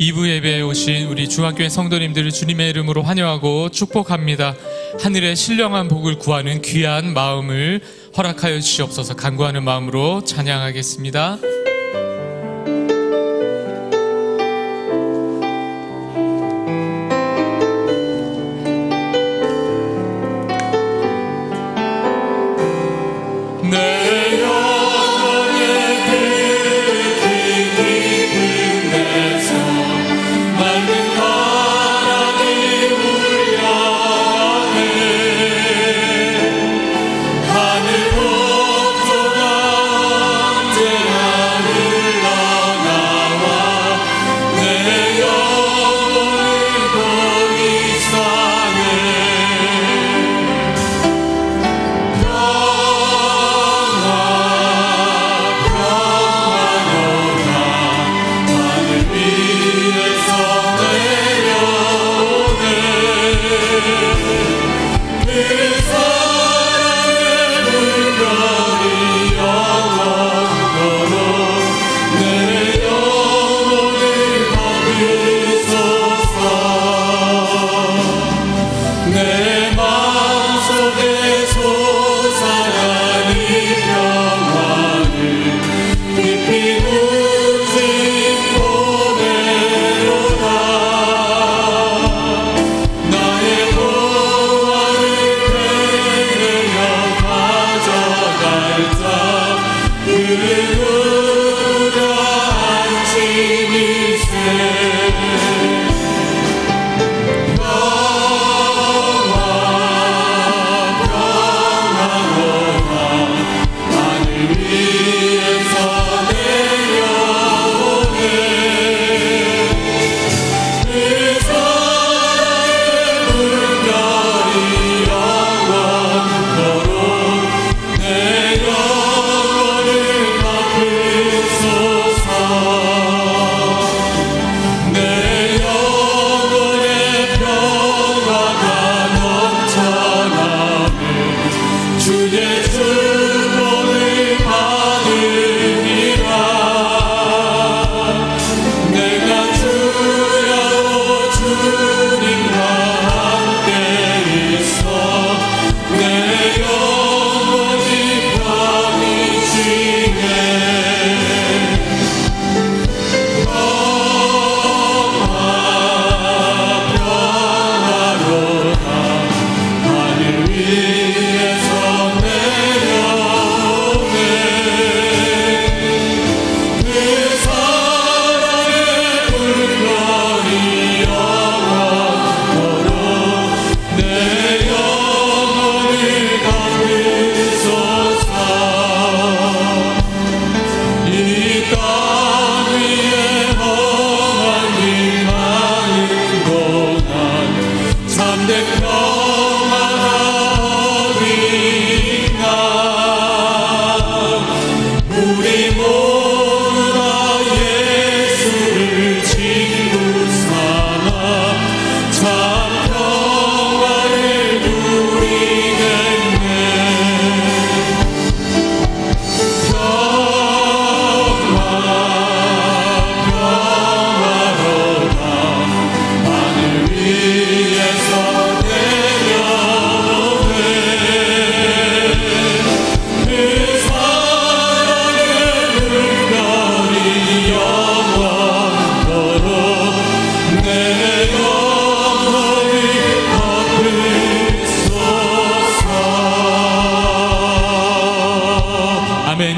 2부 예배에 오신 우리 중앙교회 성도님들을 주님의 이름으로 환영하고 축복합니다. 하늘의 신령한 복을 구하는 귀한 마음을 허락하여 주시옵소서. 간구하는 마음으로 찬양하겠습니다.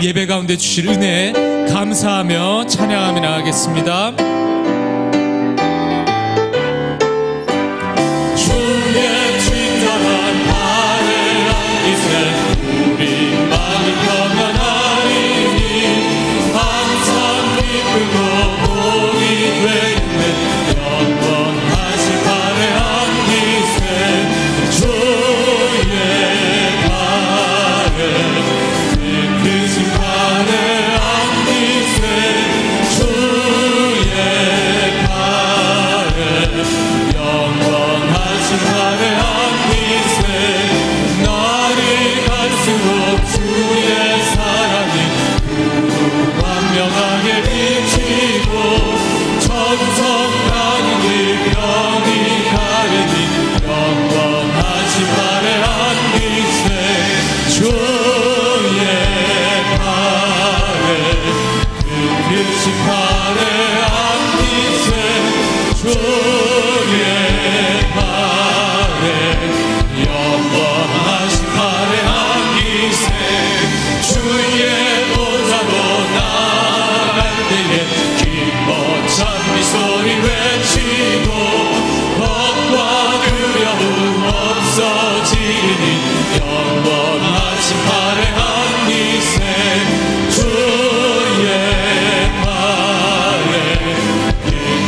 예배 가운데 주실 은혜 감사하며 찬양하며 나가겠습니다. 주의 친절한 발에 안기세 우리만이 평안하리니 항상 기쁘고 복이 되네 영원하신 발에 안기세 주의 발에 크신 발에 안기세 주의 이 소리 외치고 겁과 두려움 없어지니 영원하신 팔에 안기세 주의 팔에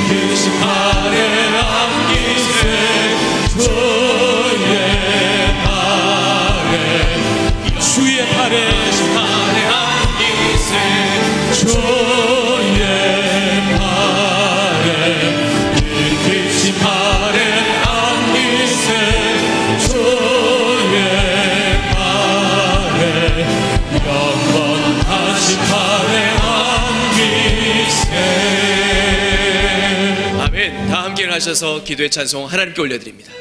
크신 팔에 안기세 주의 팔에 주의 팔에 안기세 주의 팔에 크신 팔에 안기세 주의 팔에 영원하신 팔에 안기세. 아멘. 다 함께 일어나셔서 기도의 찬송 하나님께 올려드립니다.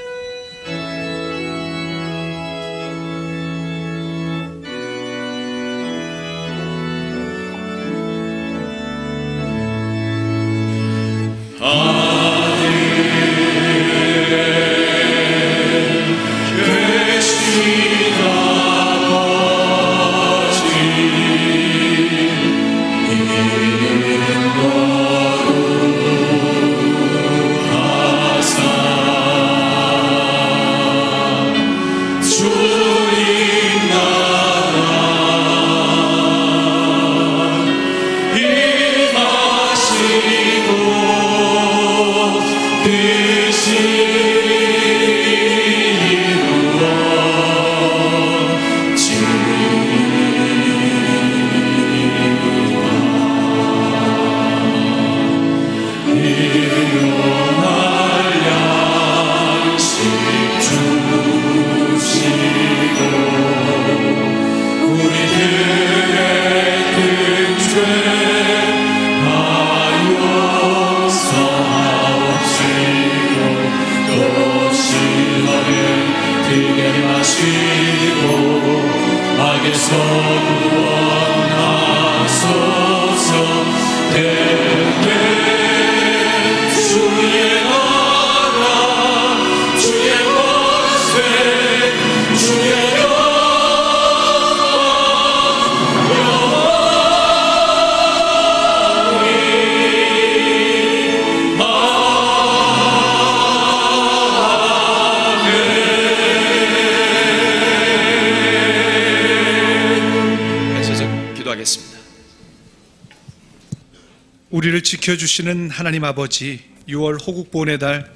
우리를 지켜주시는 하나님 아버지, 6월 호국보훈의 달,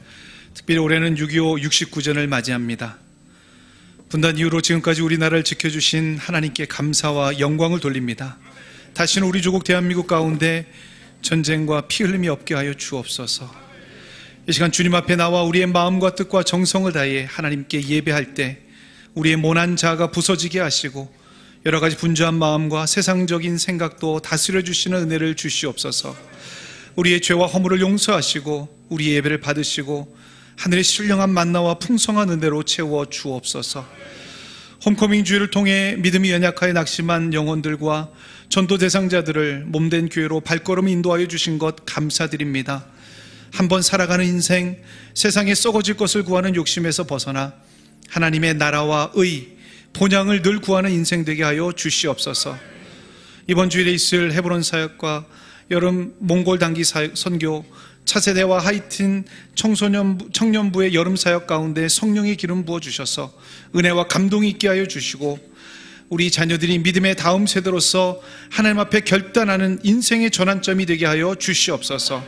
특별히 올해는 6.25 69전을 맞이합니다. 분단 이후로 지금까지 우리나라를 지켜주신 하나님께 감사와 영광을 돌립니다. 다시는 우리 조국 대한민국 가운데 전쟁과 피 흘림이 없게 하여 주옵소서. 이 시간 주님 앞에 나와 우리의 마음과 뜻과 정성을 다해 하나님께 예배할 때 우리의 모난 자아가 부서지게 하시고 여러 가지 분주한 마음과 세상적인 생각도 다스려 주시는 은혜를 주시옵소서. 우리의 죄와 허물을 용서하시고 우리의 예배를 받으시고 하늘의 신령한 만나와 풍성한 은혜로 채워 주옵소서. 홈커밍 주일을 통해 믿음이 연약하여 낙심한 영혼들과 전도 대상자들을 몸된 교회로 발걸음 인도하여 주신 것 감사드립니다. 한번 살아가는 인생, 세상에 썩어질 것을 구하는 욕심에서 벗어나 하나님의 나라와 의, 본향을 늘 구하는 인생 되게 하여 주시옵소서. 이번 주일에 있을 헤브론 사역과 여름 몽골 단기 사역, 선교, 차세대와 하이틴 청년부의 여름 사역 가운데 성령의 기름 부어주셔서 은혜와 감동이 있게 하여 주시고 우리 자녀들이 믿음의 다음 세대로서 하나님 앞에 결단하는 인생의 전환점이 되게 하여 주시옵소서.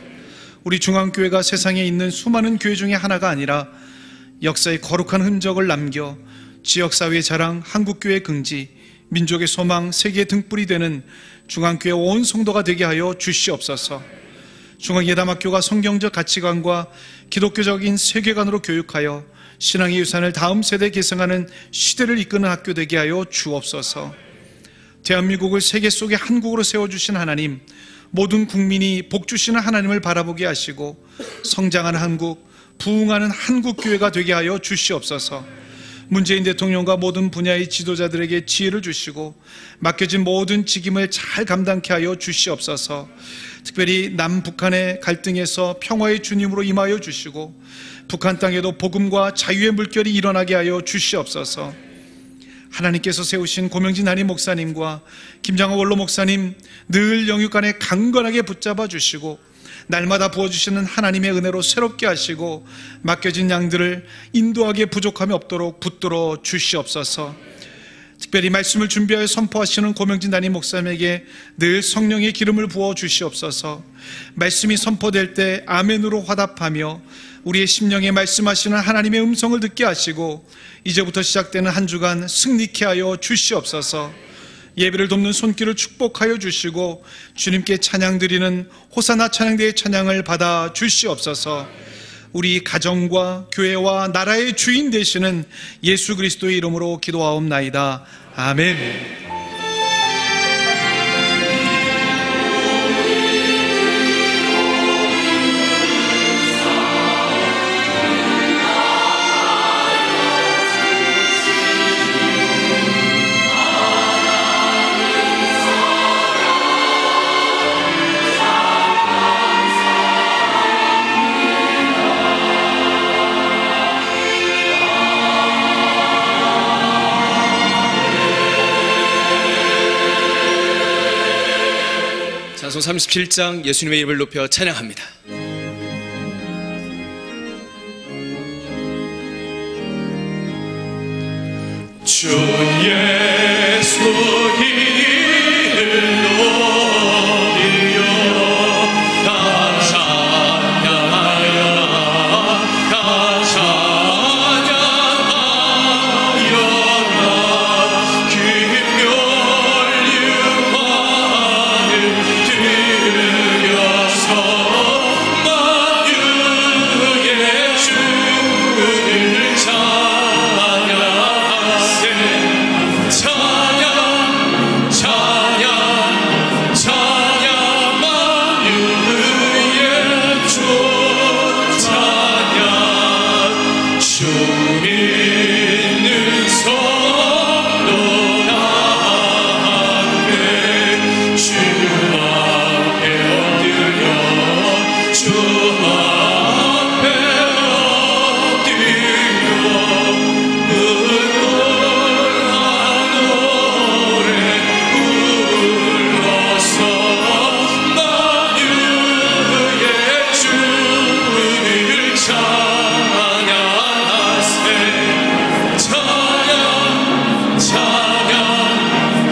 우리 중앙교회가 세상에 있는 수많은 교회 중에 하나가 아니라 역사의 거룩한 흔적을 남겨 지역사회의 자랑, 한국교회의 긍지, 민족의 소망, 세계의 등불이 되는 중앙교회 온 성도가 되게 하여 주시옵소서. 중앙예담학교가 성경적 가치관과 기독교적인 세계관으로 교육하여 신앙의 유산을 다음 세대에 계승하는 시대를 이끄는 학교 되게 하여 주옵소서. 대한민국을 세계 속의 한국으로 세워주신 하나님, 모든 국민이 복 주시는 하나님을 바라보게 하시고 성장하는 한국, 부흥하는 한국교회가 되게 하여 주시옵소서. 문재인 대통령과 모든 분야의 지도자들에게 지혜를 주시고 맡겨진 모든 직임을 잘 감당케 하여 주시옵소서. 특별히 남북한의 갈등에서 평화의 주님으로 임하여 주시고 북한 땅에도 복음과 자유의 물결이 일어나게 하여 주시옵소서. 하나님께서 세우신 고명진 한임 목사님과 김장호 원로 목사님 늘 영육 안에 강건하게 붙잡아 주시고 날마다 부어주시는 하나님의 은혜로 새롭게 하시고 맡겨진 양들을 인도하기에 부족함이 없도록 붙들어 주시옵소서. 특별히 말씀을 준비하여 선포하시는 고명진 담임 목사님에게 늘 성령의 기름을 부어 주시옵소서. 말씀이 선포될 때 아멘으로 화답하며 우리의 심령에 말씀하시는 하나님의 음성을 듣게 하시고 이제부터 시작되는 한 주간 승리케 하여 주시옵소서. 예배를 돕는 손길을 축복하여 주시고 주님께 찬양 드리는 호사나 찬양대의 찬양을 받아 주시옵소서. 우리 가정과 교회와 나라의 주인 되시는 예수 그리스도의 이름으로 기도하옵나이다. 아멘. 찬송 37장 예수님의 이름을 높여 찬양합니다. 주 예수 이름으로 다 찬양하여라 다 찬양하여라 김멸유관을 들여서 만유의 주를 찬양하세 찬양 찬양 찬양 만유의 주 찬양 주 믿는 성도 나의 주 앞에 엎드려 주 앞에 엎드려 은혜한 노래 불러서 만유의 주를 찬양하세 찬양 찬양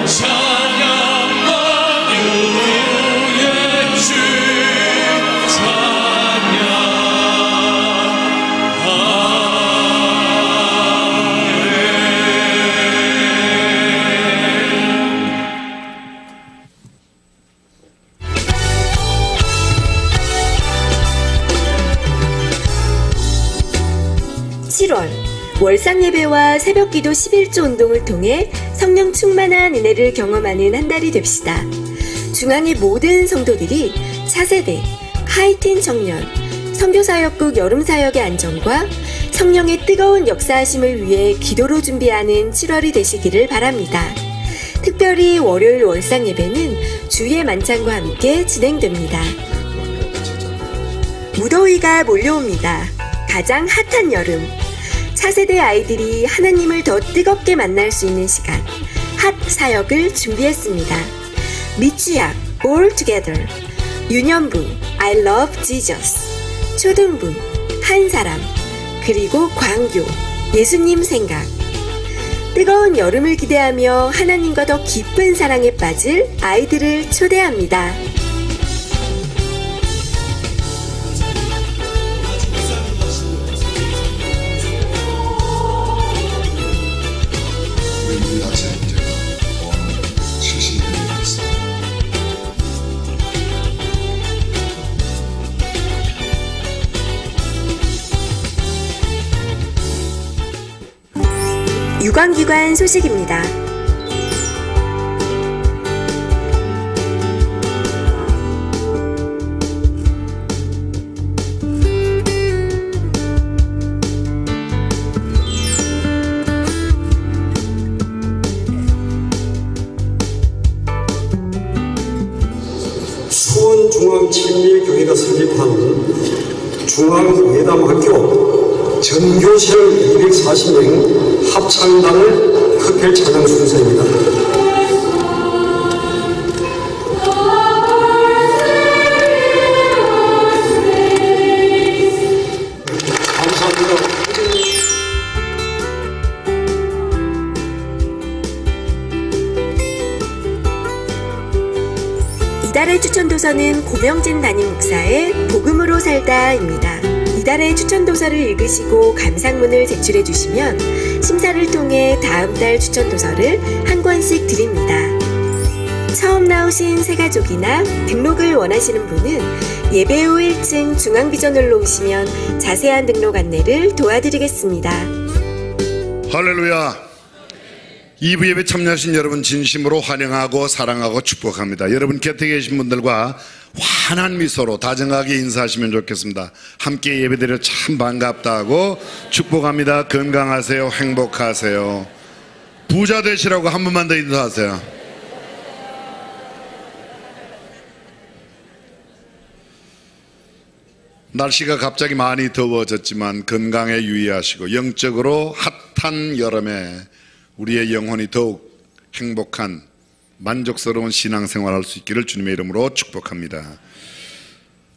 찬양 만유의 주 찬양 칠 7월 월상예배와 새벽기도 11조 운동을 통해 성령 충만한 은혜를 경험하는 한 달이 됩시다. 중앙의 모든 성도들이 차세대, 하이틴 청년, 선교사역국 여름사역의 안정과 성령의 뜨거운 역사하심을 위해 기도로 준비하는 7월이 되시기를 바랍니다. 특별히 월요일 월상예배는 주의 만찬과 함께 진행됩니다. 무더위가 몰려옵니다. 가장 핫한 여름. 차세대 아이들이 하나님을 더 뜨겁게 만날 수 있는 시간, 핫 사역을 준비했습니다. 미취학, All Together, 유년부, I Love Jesus, 초등부, 한 사람, 그리고 광교, 예수님 생각. 뜨거운 여름을 기대하며 하나님과 더 깊은 사랑에 빠질 아이들을 초대합니다. 유관기관 소식입니다. 수원중앙천리교회가 설립한 중앙예담학교 전교생 240명 합창단을 특별 찬양 순서입니다. 추천도서는 고명진 담임 목사의 복음으로 살다입니다. 이달의 추천도서를 읽으시고 감상문을 제출해 주시면 심사를 통해 다음 달 추천도서를 한 권씩 드립니다. 처음 나오신 새가족이나 등록을 원하시는 분은 예배 후 1층 중앙비전홀로 오시면 자세한 등록 안내를 도와드리겠습니다. 할렐루야. 2부 예배 참여하신 여러분 진심으로 환영하고 사랑하고 축복합니다. 여러분 곁에 계신 분들과 환한 미소로 다정하게 인사하시면 좋겠습니다. 함께 예배드려 참 반갑다 하고 축복합니다. 건강하세요. 행복하세요. 부자 되시라고 한 번만 더 인사하세요. 날씨가 갑자기 많이 더워졌지만 건강에 유의하시고 영적으로 핫한 여름에 우리의 영혼이 더욱 행복한 만족스러운 신앙생활 할 수 있기를 주님의 이름으로 축복합니다.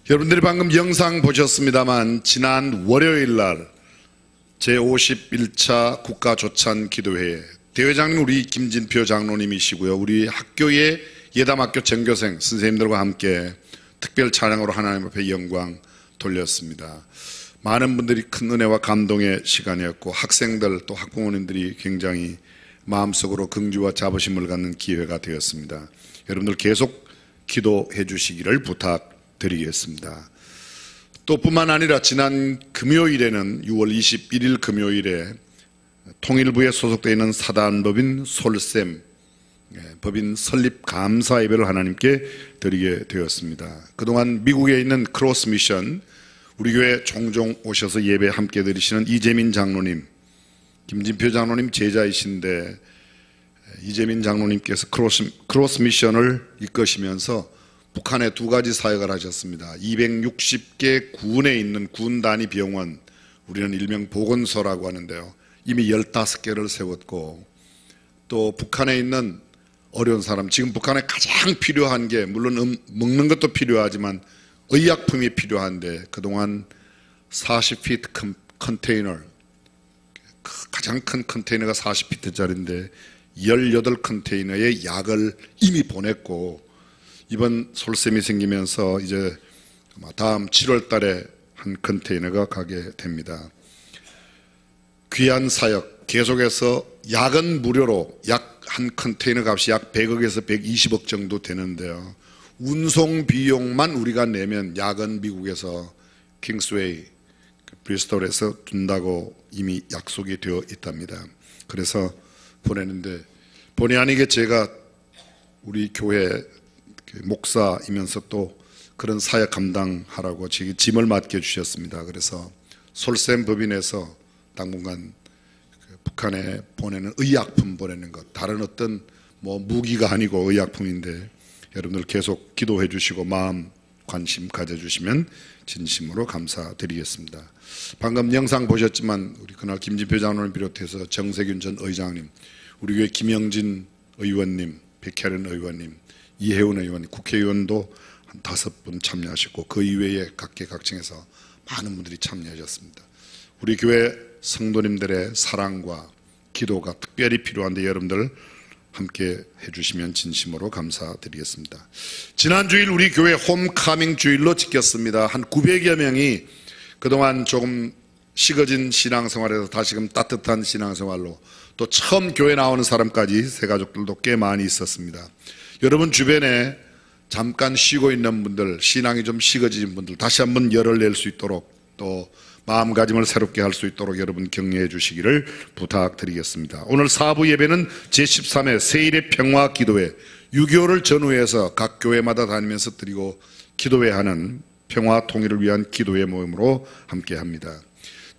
여러분들이 방금 영상 보셨습니다만 지난 월요일 날 제51차 국가조찬 기도회에 대회장님 우리 김진표 장로님이시고요, 우리 학교의 예담학교 전교생 선생님들과 함께 특별 찬양으로 하나님 앞에 영광 돌렸습니다. 많은 분들이 큰 은혜와 감동의 시간이었고 학생들 또 학부모님들이 굉장히 마음속으로 긍지와 자부심을 갖는 기회가 되었습니다. 여러분들 계속 기도해 주시기를 부탁드리겠습니다. 또 뿐만 아니라 지난 금요일에는 6월 21일 금요일에 통일부에 소속되어 있는 사단법인 솔샘 법인 설립 감사 예배를 하나님께 드리게 되었습니다. 그동안 미국에 있는 크로스 미션 우리 교회 종종 오셔서 예배 함께 드리시는 이재민 장로님, 김진표 장로님 제자이신데 이재민 장로님께서 크로스 미션을 이끄시면서 북한에 두 가지 사역을 하셨습니다. 260개 군에 있는 군 단위 병원, 우리는 일명 보건소라고 하는데요, 이미 15개를 세웠고, 또 북한에 있는 어려운 사람, 지금 북한에 가장 필요한 게 물론 먹는 것도 필요하지만 의약품이 필요한데 그동안 40피트 컨테이너, 가장 큰 컨테이너가 40피트짜리인데 18컨테이너의 약을 이미 보냈고, 이번 솔샘이 생기면서 이제 다음 7월 달에 한 컨테이너가 가게 됩니다. 귀한 사역, 계속해서 약은 무료로 약 한 컨테이너 값이 약 100억에서 120억 정도 되는데요, 운송 비용만 우리가 내면 약은 미국에서 킹스웨이 브리스톨에서 준다고 이미 약속이 되어 있답니다. 그래서 보내는데 본의 아니게 제가 우리 교회 목사이면서 또 그런 사역 감당하라고 제게 짐을 맡겨주셨습니다. 그래서 솔샘 법인에서 당분간 북한에 보내는 의약품 보내는 것, 다른 어떤 무기가 아니고 의약품인데 여러분들 계속 기도해 주시고 마음 관심 가져주시면 진심으로 감사드리겠습니다. 방금 영상 보셨지만 우리 그날 김진표 장로님 비롯해서 정세균 전 의장님, 우리 교회 김영진 의원님, 백혜련 의원님, 이혜훈 의원님, 국회의원도 한 5분 참여하셨고 그 이외에 각계각층에서 많은 분들이 참여하셨습니다. 우리 교회 성도님들의 사랑과 기도가 특별히 필요한데 여러분들 함께 해주시면 진심으로 감사드리겠습니다. 지난 주일 우리 교회 홈카밍 주일로 지켰습니다. 한 900여 명이 그동안 조금 식어진 신앙생활에서 다시금 따뜻한 신앙생활로, 또 처음 교회 나오는 사람까지 새가족들도 꽤 많이 있었습니다. 여러분 주변에 잠깐 쉬고 있는 분들, 신앙이 좀 식어진 분들 다시 한번 열을 낼 수 있도록, 또 마음가짐을 새롭게 할 수 있도록 여러분 격려해 주시기를 부탁드리겠습니다. 오늘 4부 예배는 제13회 세일의 평화 기도회, 6.25를 전후해서 각 교회마다 다니면서 드리고 기도회하는 평화 통일을 위한 기도회 모임으로 함께합니다.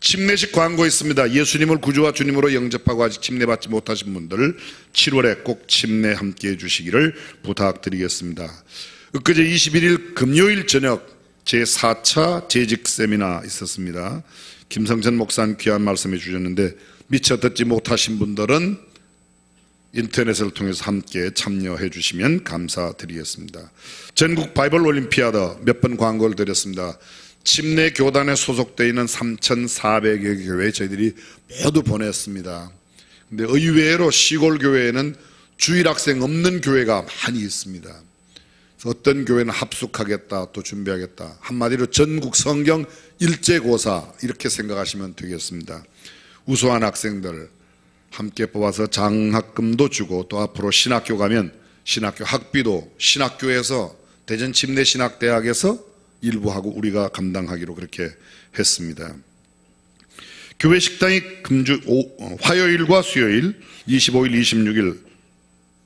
침례식 광고 있습니다. 예수님을 구주와 주님으로 영접하고 아직 침례받지 못하신 분들 7월에 꼭 침례 함께해 주시기를 부탁드리겠습니다. 엊그제 21일 금요일 저녁 제4차 재직 세미나 있었습니다. 김성천 목사님 귀한 말씀해 주셨는데 미처 듣지 못하신 분들은 인터넷을 통해서 함께 참여해 주시면 감사드리겠습니다. 전국 바이블 올림피아드 몇 번 광고를 드렸습니다. 침례 교단에 소속되어 있는 3,400여 교회 저희들이 모두 보냈습니다. 근데 의외로 시골 교회에는 주일 학생 없는 교회가 많이 있습니다. 어떤 교회는 합숙하겠다, 또 준비하겠다. 한마디로 전국 성경 일제고사 이렇게 생각하시면 되겠습니다. 우수한 학생들 함께 뽑아서 장학금도 주고, 또 앞으로 신학교 가면 신학교 학비도 신학교에서 대전 침례신학대학에서 일부 하고 우리가 감당하기로 그렇게 했습니다. 교회 식당이 화요일과 수요일 25일 26일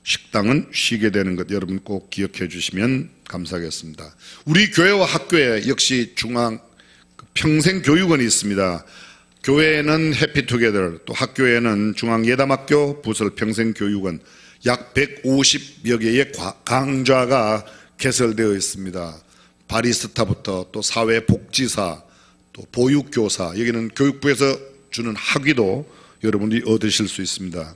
식당은 쉬게 되는 것 여러분 꼭 기억해 주시면 감사하겠습니다. 우리 교회와 학교에 역시 중앙 평생교육원이 있습니다. 교회에는 해피투게더, 또 학교에는 중앙예담학교 부설 평생교육원 약 150여 개의 강좌가 개설되어 있습니다. 바리스타부터 또 사회복지사, 또 보육교사, 여기는 교육부에서 주는 학위도 여러분들이 얻으실 수 있습니다.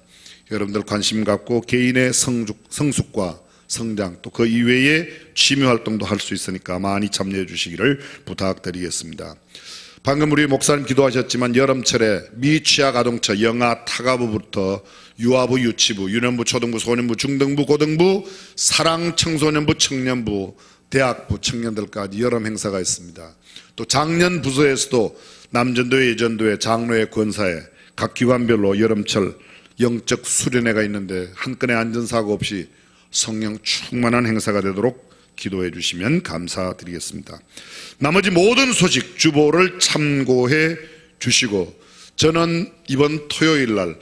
여러분들 관심 갖고 개인의 성숙과 성장, 또 그 이외에 취미활동도 할 수 있으니까 많이 참여해 주시기를 부탁드리겠습니다. 방금 우리 목사님 기도하셨지만 여름철에 미취학 아동처, 영아, 타가부부터 유아부, 유치부, 유년부, 초등부, 소년부, 중등부, 고등부, 사랑 청소년부, 청년부, 대학부 청년들까지 여름 행사가 있습니다. 또 작년 부서에서도 남전도회, 예전도회, 장로회, 권사회 각 기관별로 여름철 영적 수련회가 있는데 한 건의 안전사고 없이 성령 충만한 행사가 되도록 기도해 주시면 감사드리겠습니다. 나머지 모든 소식 주보를 참고해 주시고, 저는 이번 토요일 날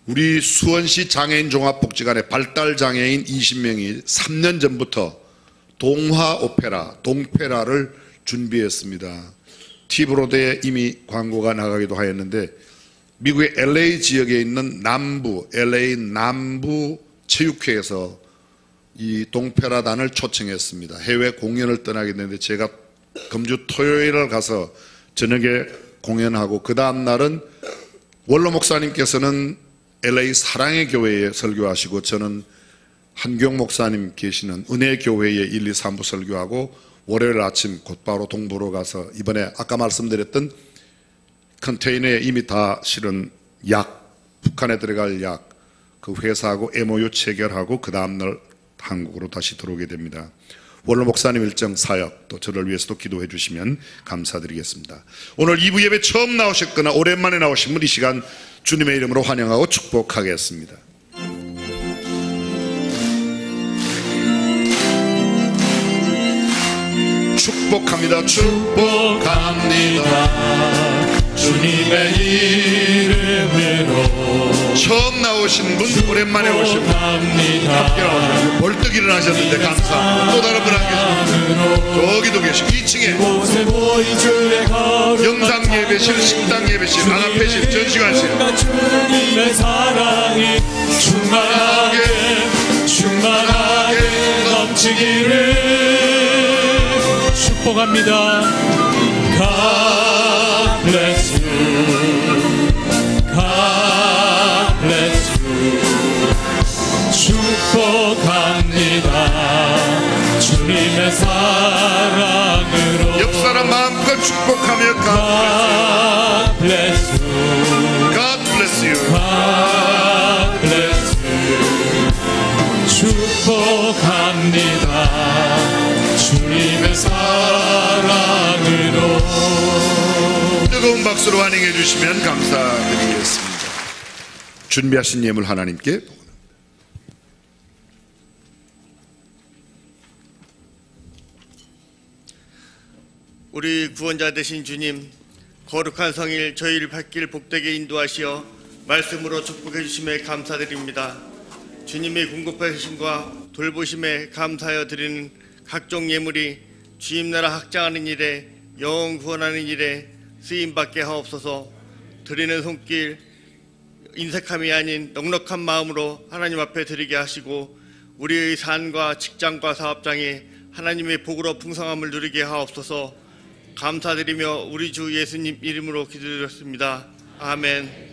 우리 수원시 장애인 종합복지관의 발달장애인 20명이 3년 전부터 동화 오페라, 동페라를 준비했습니다. 티브로드에 이미 광고가 나가기도 하였는데, 미국의 LA 지역에 있는 LA 남부 체육회에서 이 동페라단을 초청했습니다. 해외 공연을 떠나게 됐는데 제가 금주 토요일을 가서 저녁에 공연하고, 그 다음 날은 원로 목사님께서는 LA 사랑의 교회에 설교하시고, 저는 한경 목사님 계시는 은혜교회에 1, 2, 3부 설교하고, 월요일 아침 곧바로 동부로 가서 이번에 아까 말씀드렸던 컨테이너에 이미 다 실은 약, 북한에 들어갈 약, 그 회사하고 MOU 체결하고 그 다음날 한국으로 다시 들어오게 됩니다. 원로 목사님 일정 사역, 또 저를 위해서도 기도해 주시면 감사드리겠습니다. 오늘 2부 예배 처음 나오셨거나 오랜만에 나오신 분 이 시간 주님의 이름으로 환영하고 축복하겠습니다. 축복합니다. 축복합니다. 주님의 이름으로 처음 나오신 분, 오랜만에 오신 분, 함께 나오시면 벌떡 일어나셨는데 감사. 또 다른 분 안 계십니다. 저기도 계시고 2층에 영상 예배실, 식당 예배실, 아나페실, 전시관실. 주님의 사랑이 충만하게 넘치기를 축복합니다. God bless you. God bless you. 축복합니다. 주님의 사랑으로 옆 사람 마음껏 축복하며 God bless you. God bless you. God bless you. 축복합니다. 주님의 사랑으로. 뜨거운 박수로 환영해 주시면 감사드리겠습니다. 준비하신 예물 하나님께 우리 구원자 되신 주님, 거룩한 성일 저희를 받길 복되게 인도하시어 말씀으로 축복해 주심에 감사드립니다. 주님의 공급하심과 돌보심에 감사하여 드리는 각종 예물이 주님 나라 확장하는 일에, 영혼 구원하는 일에 쓰임받게 하옵소서. 드리는 손길 인색함이 아닌 넉넉한 마음으로 하나님 앞에 드리게 하시고, 우리의 삶과 직장과 사업장에 하나님의 복으로 풍성함을 누리게 하옵소서. 감사드리며 우리 주 예수님 이름으로 기도드렸습니다. 아멘.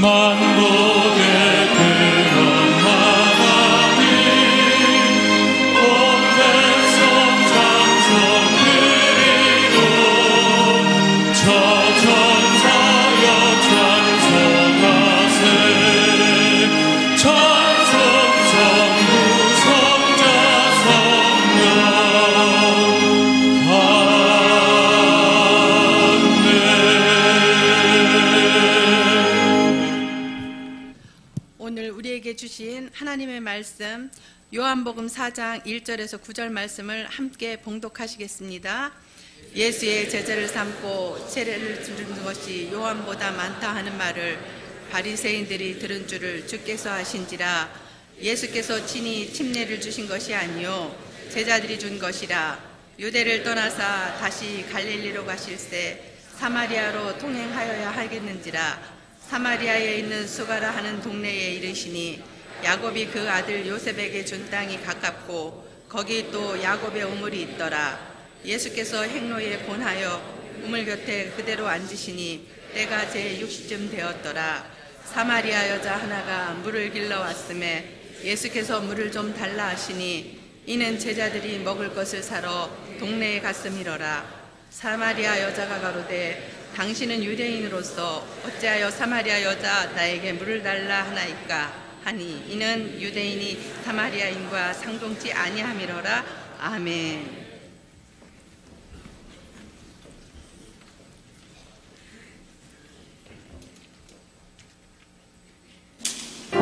만국의 근원 하나님 온 백성 찬송 드리고 저 천사여 찬송하세 찬송 성부 성자 성령 오늘 우리에게 주신 하나님의 말씀 요한복음 4장 1절에서 9절 말씀을 함께 봉독하시겠습니다. 예수의 제자를 삼고 세례를 주는 것이 요한보다 많다 하는 말을 바리새인들이 들은 줄을 주께서 아신지라. 예수께서 친히 침례를 주신 것이 아니요 제자들이 준 것이라. 유대를 떠나사 다시 갈릴리로 가실새 사마리아로 통행하여야 하겠는지라. 사마리아에 있는 수가라 하는 동네에 이르시니 야곱이 그 아들 요셉에게 준 땅이 가깝고 거기 또 야곱의 우물이 있더라. 예수께서 행로에 본하여 우물 곁에 그대로 앉으시니 때가 제6시쯤 되었더라. 사마리아 여자 하나가 물을 길러 왔음에 예수께서 물을 좀 달라 하시니 이는 제자들이 먹을 것을 사러 동네에 갔음이러라. 사마리아 여자가 가로되 당신은 유대인으로서 어찌하여 사마리아 여자 나에게 물을 달라 하나이까 하니 이는 유대인이 사마리아인과 상종치 아니함이로라. 아멘. 주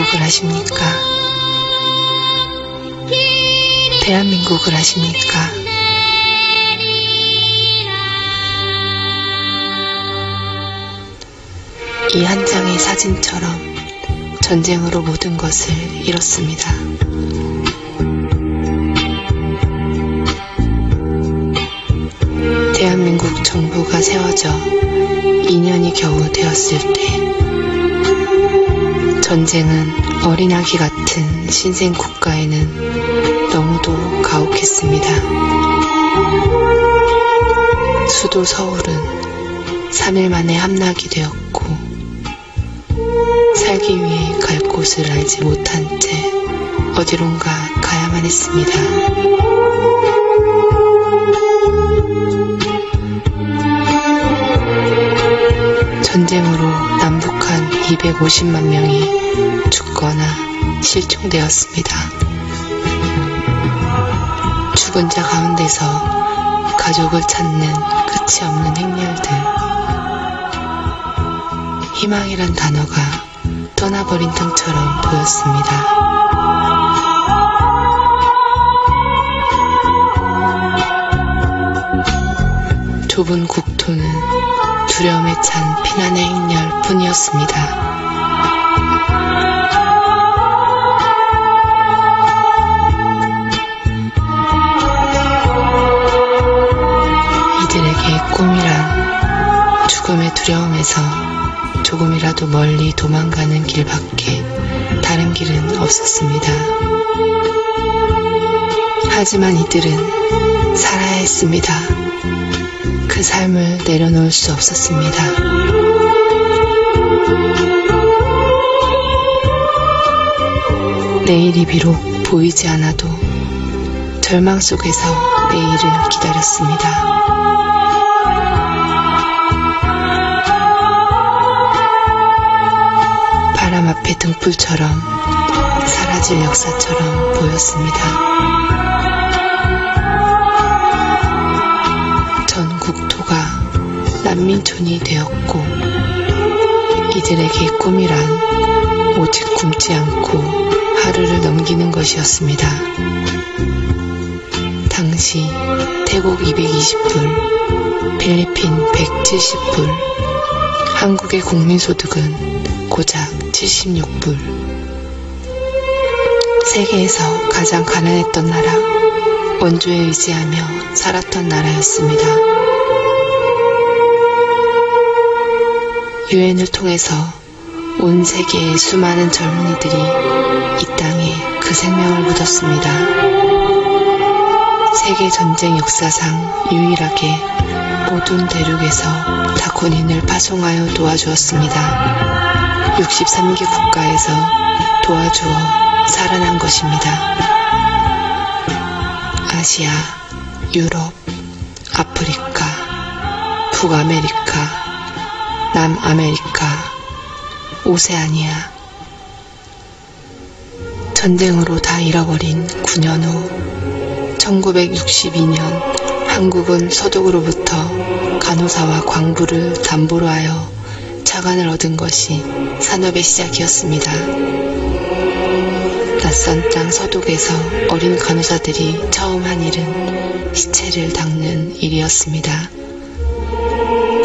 대한민국을 아십니까? 대한민국을 아십니까? 이 한 장의 사진처럼 전쟁으로 모든 것을 잃었습니다. 대한민국 정부가 세워져 2년이 겨우 되었을 때 전쟁은 어린아기 같은 신생 국가에는 너무도 가혹했습니다. 수도 서울은 3일 만에 함락이 되었고 살기 위해 갈 곳을 알지 못한 채 어디론가 가야만 했습니다. 전쟁으로 남북한 250만 명이 죽거나 실종되었습니다. 죽은 자 가운데서 가족을 찾는 끝이 없는 행렬들. 희망이란 단어가 떠나버린 땅처럼 보였습니다. 좁은 국토는 두려움에 찬 피난의 행렬 뿐이었습니다. 이들에게 꿈이란 죽음의 두려움에서 조금이라도 멀리 도망가는 길밖에 다른 길은 없었습니다. 하지만 이들은 살아야 했습니다. 그 삶을 내려놓을 수 없었습니다. 내일이 비록 보이지 않아도 절망 속에서 내일을 기다렸습니다. 바람 앞에 등불처럼 사라질 역사처럼 보였습니다. 전 국토가 난민촌이 되었고 이들에게 꿈이란 오직 굶지 않고 하루를 넘기는 것이었습니다. 당시 태국 220불, 필리핀 170불, 한국의 국민소득은 고작 76불. 세계에서 가장 가난했던 나라, 원조에 의지하며 살았던 나라였습니다. 유엔을 통해서 온 세계의 수많은 젊은이들이 이 땅에 그 생명을 묻었습니다. 세계 전쟁 역사상 유일하게 모든 대륙에서 다군인을 파송하여 도와주었습니다. 63개 국가에서 도와주어 살아난 것입니다. 아시아, 유럽, 아프리카, 북아메리카, 남아메리카, 오세아니아. 전쟁으로 다 잃어버린 9년 후 1962년 한국은 서독으로부터 간호사와 광부를 담보로 하여 자관을 얻은 것이 산업의 시작이었습니다. 낯선 땅 서독에서 어린 간호사들이 처음 한 일은 시체를 닦는 일이었습니다.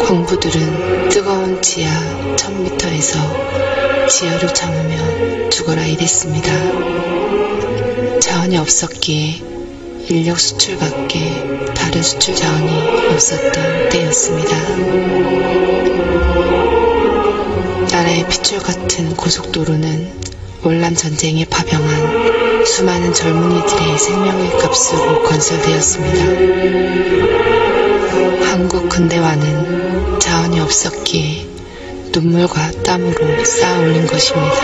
광부들은 뜨거운 지하 1000m에서 지혈을 참으며 죽어라 일했습니다. 자원이 없었기에 인력 수출밖에 다른 수출 자원이 없었던 때였습니다. 나라의 핏줄 같은 고속도로는 월남 전쟁에 파병한 수많은 젊은이들의 생명의 값으로 건설되었습니다. 한국 근대화는 자원이 없었기에 눈물과 땀으로 쌓아 올린 것입니다.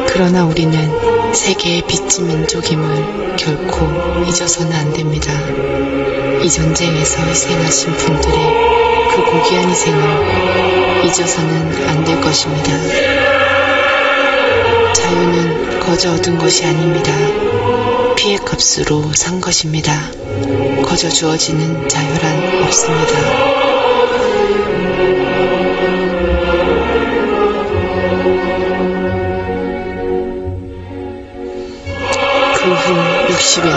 그러나 우리는 세계의 빚진 민족임을 결코 잊어서는 안 됩니다. 이 전쟁에서 희생하신 분들의 그 고귀한 희생을 잊어서는 안 될 것입니다. 자유는 거저 얻은 것이 아닙니다. 피해 값으로 산 것입니다. 거저 주어지는 자유란 없습니다. 50여 명.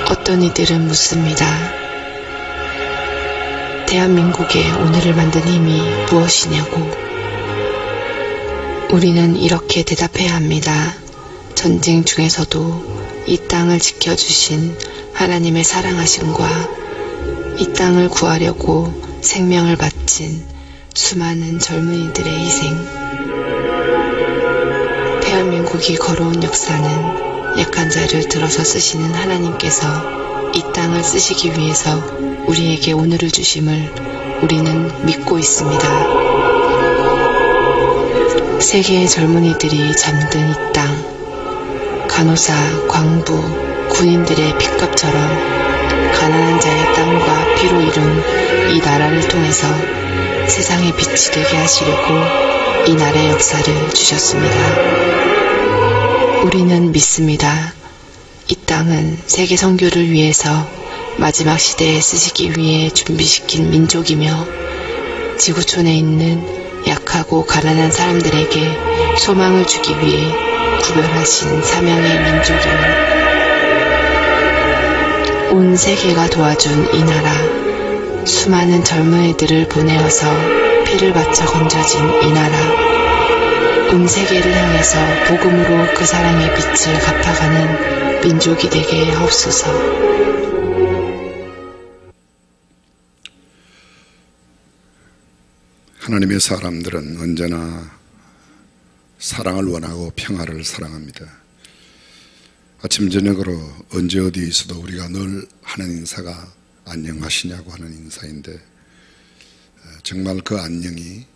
어떤 이들은 묻습니다. 대한민국의 오늘을 만든 힘이 무엇이냐고. 우리는 이렇게 대답해야 합니다. 전쟁 중에서도 이 땅을 지켜주신 하나님의 사랑하심과 이 땅을 구하려고 생명을 바친 수많은 젊은이들의 희생. 대한민국이 걸어온 역사는 약한 자를 들어서 쓰시는 하나님께서 이 땅을 쓰시기 위해서 우리에게 오늘을 주심을 우리는 믿고 있습니다. 세계의 젊은이들이 잠든 이 땅, 간호사, 광부, 군인들의 핏값처럼 가난한 자의 땀과 피로 이룬 이 나라를 통해서 세상의 빛이 되게 하시려고 이 나라의 역사를 주셨습니다. 우리는 믿습니다. 이 땅은 세계 선교를 위해서 마지막 시대에 쓰시기 위해 준비시킨 민족이며 지구촌에 있는 약하고 가난한 사람들에게 소망을 주기 위해 구별하신 사명의 민족이며 온 세계가 도와준 이 나라, 수많은 젊은이들을 보내어서 피를 바쳐 건져진 이 나라, 온 세계를 향해서 복음으로 그 사랑의 빛을 갚아가는 민족이 되게 하옵소서. 하나님의 사람들은 언제나 사랑을 원하고 평화를 사랑합니다. 아침 저녁으로 언제 어디에 있어도 우리가 늘 하는 인사가 안녕하시냐고 하는 인사인데, 정말 그 안녕이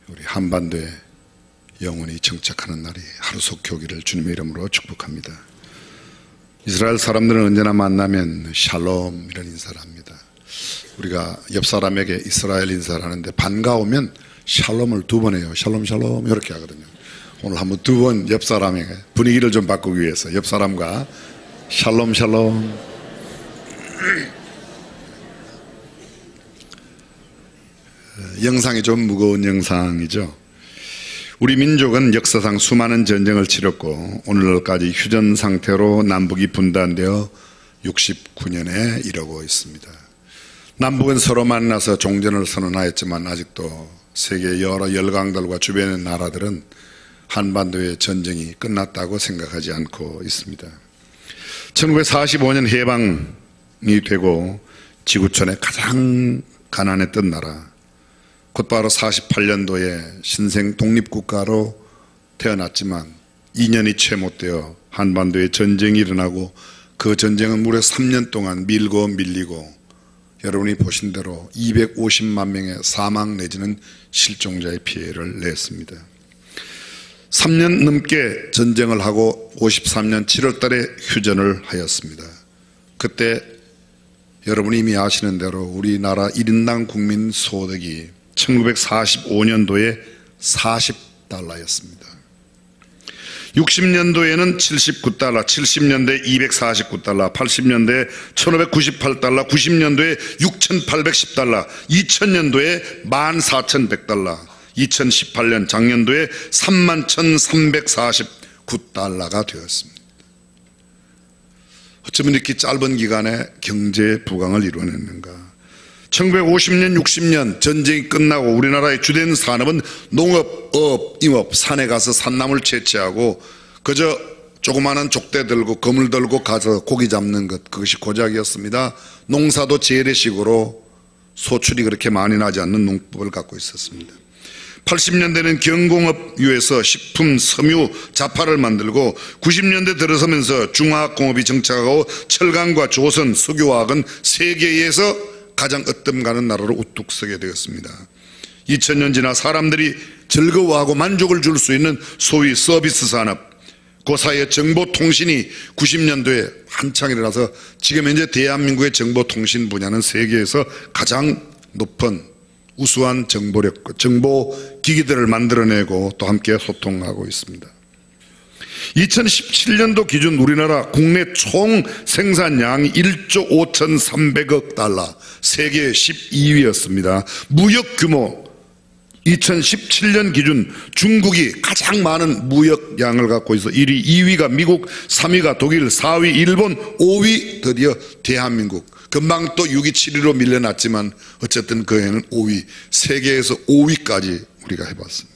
우리 한반도에 영원히 정착하는 날이 하루속히 오기를 주님의 이름으로 축복합니다. 이스라엘 사람들은 언제나 만나면 샬롬 이런 인사를 합니다. 우리가 옆 사람에게 이스라엘 인사를 하는데 반가우면 샬롬을 2번 해요. 샬롬 샬롬 이렇게 하거든요. 오늘 한번 2번 옆 사람에게 분위기를 좀 바꾸기 위해서 옆 사람과 샬롬 샬롬. 영상이 좀 무거운 영상이죠. 우리 민족은 역사상 수많은 전쟁을 치렀고 오늘날까지 휴전 상태로 남북이 분단되어 69년에 이르고 있습니다. 남북은 서로 만나서 종전을 선언하였지만 아직도 세계 여러 열강들과 주변의 나라들은 한반도의 전쟁이 끝났다고 생각하지 않고 있습니다. 1945년 해방이 되고 지구촌에 가장 가난했던 나라, 곧바로 48년도에 신생 독립국가로 태어났지만 2년이 채 못되어 한반도에 전쟁이 일어나고 그 전쟁은 무려 3년 동안 밀고 밀리고 여러분이 보신 대로 250만 명의 사망 내지는 실종자의 피해를 냈습니다. 3년 넘게 전쟁을 하고 53년 7월 달에 휴전을 하였습니다. 그때 여러분이 이미 아시는 대로 우리나라 1인당 국민 소득이 1945년도에 40달러였습니다. 60년도에는 79달러, 70년대에 249달러, 80년대에 1598달러, 90년도에 6810달러, 2000년도에 14100달러, 2018년 작년도에 31,349달러가 되었습니다. 어쩌면 이렇게 짧은 기간에 경제 부강을 이루어냈는가? 1950년, 60년 전쟁이 끝나고 우리나라의 주된 산업은 농업, 어업, 임업, 산에 가서 산나물 채취하고 그저 조그마한 족대 들고 거물 들고 가서 고기 잡는 것, 그것이 고작이었습니다. 농사도 재래식으로 소출이 그렇게 많이 나지 않는 농법을 갖고 있었습니다. 80년대는 경공업유에서 식품, 섬유, 자파를 만들고 90년대 들어서면서 중화학공업이 정착하고 철강과 조선, 석유화학은 세계에서 가장 으뜸가는 나라로 우뚝 서게 되었습니다. 2000년 지나 사람들이 즐거워하고 만족을 줄 수 있는 소위 서비스 산업, 그 사이에 정보통신이 90년도에 한창 일어나서 지금 현재 대한민국의 정보통신 분야는 세계에서 가장 높은 우수한 정보력, 정보 기기들을 만들어내고 또 함께 소통하고 있습니다. 2017년도 기준 우리나라 국내 총 생산량이 1조 5,300억 달러, 세계 12위였습니다. 무역 규모 2017년 기준 중국이 가장 많은 무역량을 갖고 있어 1위, 2위가 미국, 3위가 독일, 4위 일본, 5위 드디어 대한민국. 금방 또 6위, 7위로 밀려났지만 어쨌든 그 해는 5위, 세계에서 5위까지 우리가 해봤습니다.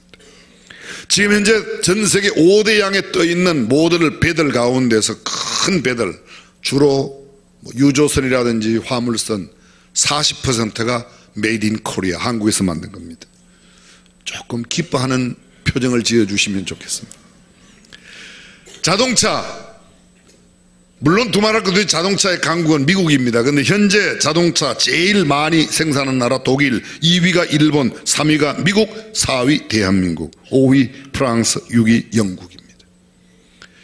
지금 현재 전 세계 5대 양에 떠있는 모든 배들 가운데서 큰 배들, 주로 유조선이라든지 화물선 40%가 메이드 인 코리아, 한국에서 만든 겁니다. 조금 기뻐하는 표정을 지어주시면 좋겠습니다. 자동차, 물론 두말할 것도 없이 자동차의 강국은 미국입니다. 그런데 현재 자동차 제일 많이 생산하는 나라 독일, 2위가 일본, 3위가 미국, 4위 대한민국, 5위 프랑스, 6위 영국입니다.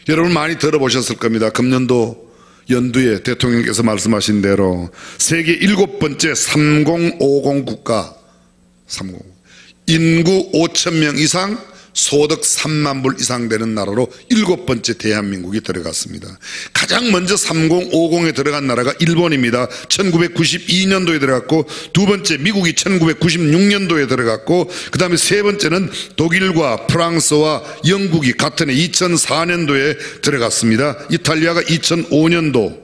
여러분 많이 들어보셨을 겁니다. 금년도 연두에 대통령께서 말씀하신 대로 세계 7번째 3050 국가, 30, 인구 5,000명 이상, 소득 3만 불 이상 되는 나라로 7번째 대한민국이 들어갔습니다. 가장 먼저 3050에 들어간 나라가 일본입니다. 1992년도에 들어갔고, 두 번째 미국이 1996년도에 들어갔고, 그 다음에 세 번째는 독일과 프랑스와 영국이 같은 해 2004년도에 들어갔습니다. 이탈리아가 2005년도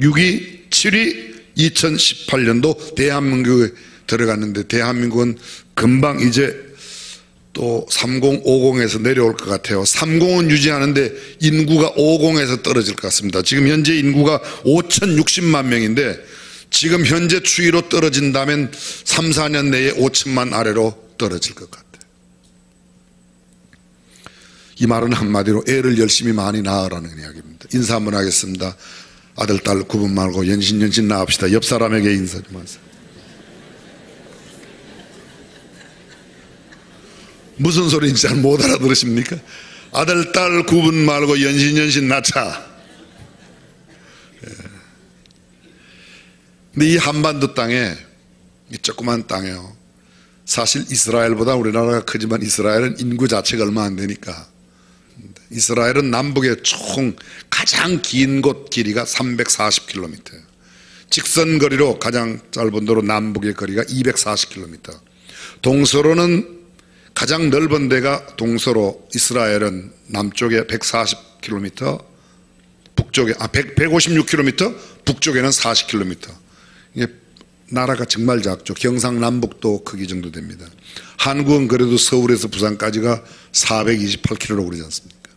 6위, 7위, 2018년도 대한민국에 들어갔는데, 대한민국은 금방 이제 또 3050에서 내려올 것 같아요. 30은 유지하는데 인구가 50에서 떨어질 것 같습니다. 지금 현재 인구가 5,060만 명인데 지금 현재 추이로 떨어진다면 3, 4년 내에 5천만 아래로 떨어질 것 같아요. 이 말은 한마디로 애를 열심히 많이 낳으라는 이야기입니다. 인사 한번 하겠습니다. 아들, 딸 구분 말고 연신 낳읍시다. 옆 사람에게 인사 좀 하세요. 무슨 소리인지 잘 못 알아들으십니까? 아들, 딸 구분 말고 연신 낳자. 근데 이 한반도 땅에, 이 조그만 땅에요, 사실 이스라엘보다 우리나라가 크지만 이스라엘은 인구 자체가 얼마 안 되니까, 이스라엘은 남북의 총 가장 긴 곳 길이가 340km, 직선거리로 가장 짧은 도로 남북의 거리가 240km, 동서로는 가장 넓은 데가 동서로 이스라엘은 남쪽에 140km, 북쪽에 156km, 북쪽에는 40km. 이게 나라가 정말 작죠. 경상남북도 크기 정도 됩니다. 한국은 그래도 서울에서 부산까지가 428km로 그러지 않습니까?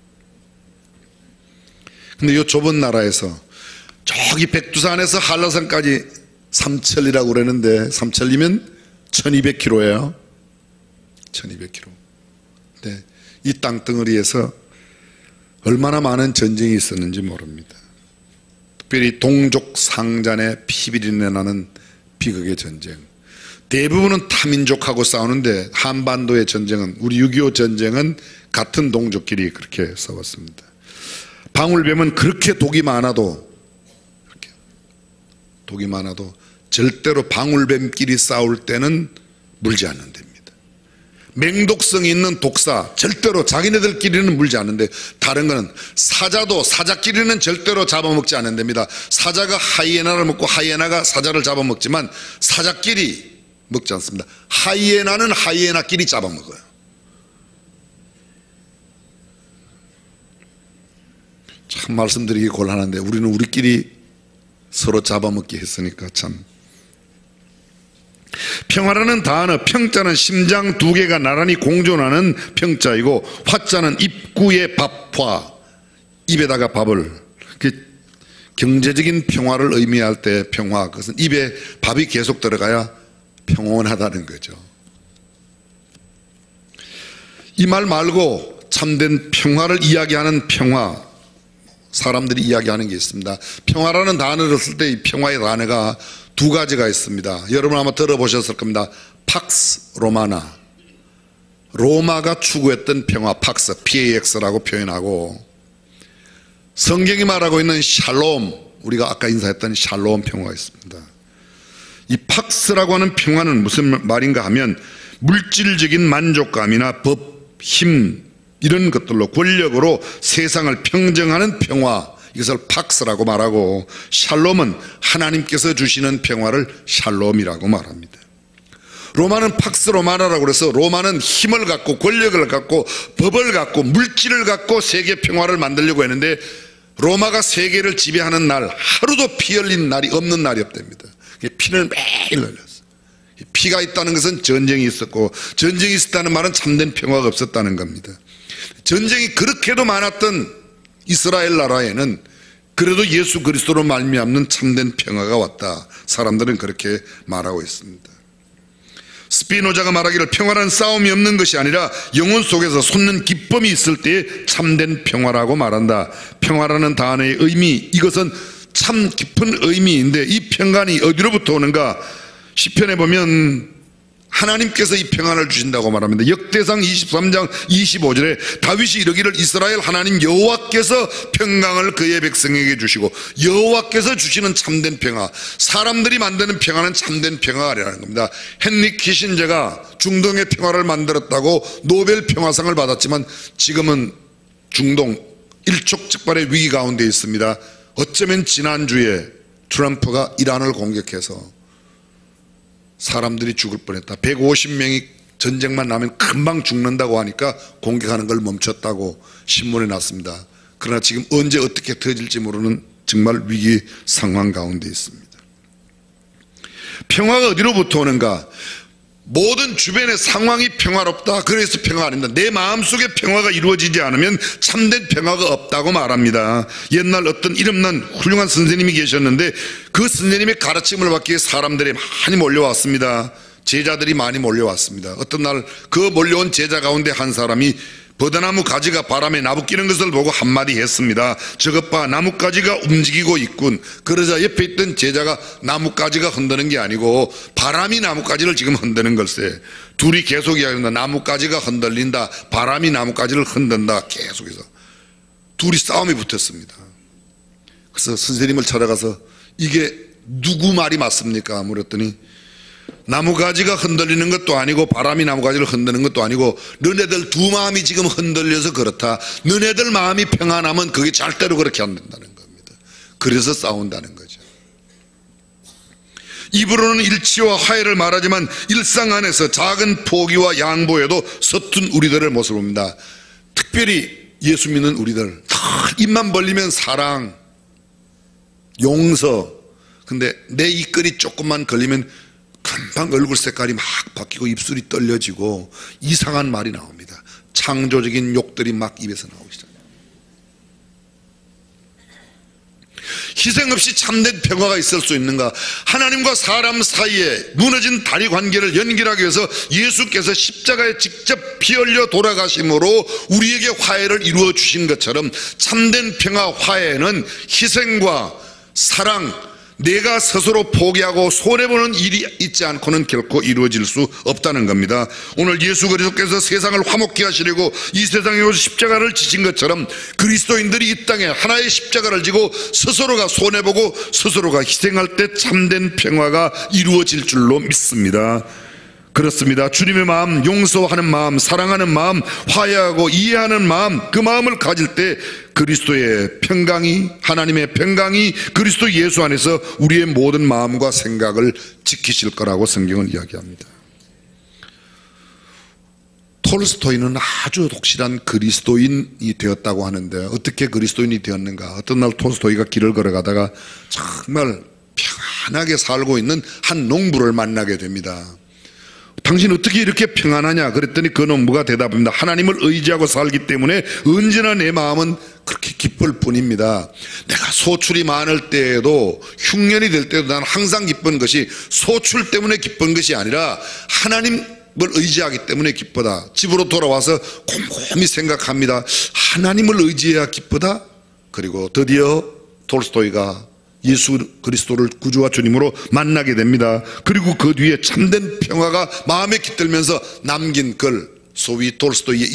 근데 이 좁은 나라에서 저기 백두산에서 한라산까지 삼천리라고 그러는데, 삼천리면 1200km예요. 1200km. 네, 이 땅덩어리에서 얼마나 많은 전쟁이 있었는지 모릅니다. 특별히 동족 상잔의 피비린내 나는 비극의 전쟁. 대부분은 타민족하고 싸우는데 한반도의 전쟁은, 우리 6.25 전쟁은 같은 동족끼리 그렇게 싸웠습니다. 방울뱀은 그렇게 독이 많아도 절대로 방울뱀끼리 싸울 때는 물지 않는답니다. 맹독성이 있는 독사 절대로 자기네들끼리는 물지 않는데, 다른 거는 사자도 사자끼리는 절대로 잡아먹지 않는답니다. 사자가 하이에나를 먹고 하이에나가 사자를 잡아먹지만 사자끼리 먹지 않습니다. 하이에나는 하이에나끼리 잡아먹어요. 참 말씀드리기 곤란한데 우리는 우리끼리 서로 잡아먹기 했으니까 참. 평화라는 단어, 평자는 심장 두 개가 나란히 공존하는 평자이고, 화자는 입구의 밥화, 입에다가 밥을, 경제적인 평화를 의미할 때 평화, 그것은 입에 밥이 계속 들어가야 평온하다는 거죠. 이 말 말고 참된 평화를 이야기하는 평화, 사람들이 이야기하는 게 있습니다. 평화라는 단어를 쓸 때 이 평화의 단어가 두 가지가 있습니다. 여러분 아마 들어보셨을 겁니다. 팍스 로마나, 로마가 추구했던 평화, 팍스, PAX라고 표현하고, 성경이 말하고 있는 샬롬, 우리가 아까 인사했던 샬롬 평화가 있습니다. 이 팍스라고 하는 평화는 무슨 말인가 하면 물질적인 만족감이나 법, 힘 이런 것들로 권력으로 세상을 평정하는 평화, 이것을 팍스라고 말하고, 샬롬은 하나님께서 주시는 평화를 샬롬이라고 말합니다. 로마는 팍스 로마나라고 그래서 로마는 힘을 갖고 권력을 갖고 법을 갖고 물질을 갖고 세계 평화를 만들려고 했는데 로마가 세계를 지배하는 날 하루도 피 흘린 날이 없는 날이 없답니다. 피를 매일 흘렸어요. 피가 있다는 것은 전쟁이 있었고, 전쟁이 있었다는 말은 참된 평화가 없었다는 겁니다. 전쟁이 그렇게도 많았던 이스라엘 나라에는 그래도 예수 그리스도로 말미암는 참된 평화가 왔다. 사람들은 그렇게 말하고 있습니다. 스피노자가 말하기를 평화란 싸움이 없는 것이 아니라 영혼 속에서 솟는 기쁨이 있을 때에 참된 평화라고 말한다. 평화라는 단어의 의미, 이것은 참 깊은 의미인데 이 평안이 어디로부터 오는가? 시편에 보면 하나님께서 이 평안을 주신다고 말합니다. 역대상 23장 25절에 다윗이 이르기를 이스라엘 하나님 여호와께서 평강을 그의 백성에게 주시고, 여호와께서 주시는 참된 평화, 사람들이 만드는 평화는 참된 평화가 아니라는 겁니다. 헨리 키신저가 중동의 평화를 만들었다고 노벨 평화상을 받았지만 지금은 중동 일촉즉발의 위기 가운데 있습니다. 어쩌면 지난주에 트럼프가 이란을 공격해서 사람들이 죽을 뻔했다. 150명이 전쟁만 나면 금방 죽는다고 하니까 공격하는 걸 멈췄다고 신문에 났습니다. 그러나 지금 언제 어떻게 터질지 모르는 정말 위기 상황 가운데 있습니다. 평화가 어디로부터 오는가? 모든 주변의 상황이 평화롭다, 그래서 평화가 아닙니다. 내 마음속에 평화가 이루어지지 않으면 참된 평화가 없다고 말합니다. 옛날 어떤 이름난 훌륭한 선생님이 계셨는데 그 선생님의 가르침을 받기 위해 사람들이 많이 몰려왔습니다. 제자들이 많이 몰려왔습니다. 어떤 날 그 몰려온 제자 가운데 한 사람이 버드나무 가지가 바람에 나부끼는 것을 보고 한마디 했습니다. 저것 봐, 나뭇가지가 움직이고 있군. 그러자 옆에 있던 제자가 나뭇가지가 흔드는 게 아니고 바람이 나뭇가지를 지금 흔드는 걸세. 둘이 계속 이야기합니다. 나뭇가지가 흔들린다, 바람이 나뭇가지를 흔든다. 계속해서 둘이 싸움이 붙었습니다. 그래서 선생님을 찾아가서 이게 누구 말이 맞습니까? 물었더니 나무가지가 흔들리는 것도 아니고 바람이 나무가지를 흔드는 것도 아니고 너네들 두 마음이 지금 흔들려서 그렇다. 너네들 마음이 평안하면 그게 절대로 그렇게 안 된다는 겁니다. 그래서 싸운다는 거죠. 입으로는 일치와 화해를 말하지만 일상 안에서 작은 포기와 양보에도 서툰 우리들의 모습을 봅니다. 특별히 예수 믿는 우리들 입만 벌리면 사랑, 용서. 근데 내 입꼬리 조금만 걸리면 금방 얼굴 색깔이 막 바뀌고 입술이 떨려지고 이상한 말이 나옵니다. 창조적인 욕들이 막 입에서 나오기 시작합니다. 희생 없이 참된 평화가 있을 수 있는가? 하나님과 사람 사이에 무너진 다리 관계를 연결하기 위해서 예수께서 십자가에 직접 피 흘려 돌아가심으로 우리에게 화해를 이루어 주신 것처럼 참된 평화, 화해는 희생과 사랑, 내가 스스로 포기하고 손해보는 일이 있지 않고는 결코 이루어질 수 없다는 겁니다. 오늘 예수 그리스도께서 세상을 화목케 하시려고 이 세상에 오셔서 십자가를 지신 것처럼 그리스도인들이 이 땅에 하나의 십자가를 지고 스스로가 손해보고 스스로가 희생할 때 참된 평화가 이루어질 줄로 믿습니다. 그렇습니다. 주님의 마음, 용서하는 마음, 사랑하는 마음, 화해하고 이해하는 마음, 그 마음을 가질 때 그리스도의 평강이, 하나님의 평강이 그리스도 예수 안에서 우리의 모든 마음과 생각을 지키실 거라고 성경은 이야기합니다. 톨스토이는 아주 독실한 그리스도인이 되었다고 하는데 어떻게 그리스도인이 되었는가? 어떤 날 톨스토이가 길을 걸어가다가 정말 평안하게 살고 있는 한 농부를 만나게 됩니다. 당신 어떻게 이렇게 평안하냐? 그랬더니 그 농부가 대답합니다. 하나님을 의지하고 살기 때문에 언제나 내 마음은 그렇게 기쁠 뿐입니다. 내가 소출이 많을 때에도 흉년이 될 때도 난 항상 기쁜 것이 소출 때문에 기쁜 것이 아니라 하나님을 의지하기 때문에 기쁘다. 집으로 돌아와서 곰곰이 생각합니다. 하나님을 의지해야 기쁘다. 그리고 드디어 톨스토이가 예수 그리스도를 구주와 주님으로 만나게 됩니다. 그리고 그 뒤에 참된 평화가 마음에 깃들면서 남긴 글, 소위 톨스토이의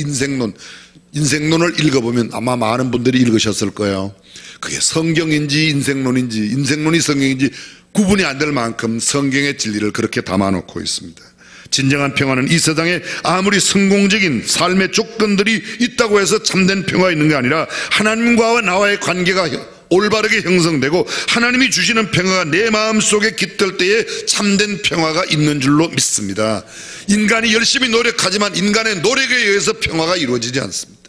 인생론을 읽어보면 아마 많은 분들이 읽으셨을 거예요. 그게 성경인지 인생론인지, 인생론이 성경인지 구분이 안 될 만큼 성경의 진리를 그렇게 담아놓고 있습니다. 진정한 평화는 이 세상에 아무리 성공적인 삶의 조건들이 있다고 해서 참된 평화가 있는 게 아니라 하나님과 나와의 관계가 올바르게 형성되고 하나님이 주시는 평화가 내 마음속에 깃들 때에 참된 평화가 있는 줄로 믿습니다. 인간이 열심히 노력하지만 인간의 노력에 의해서 평화가 이루어지지 않습니다.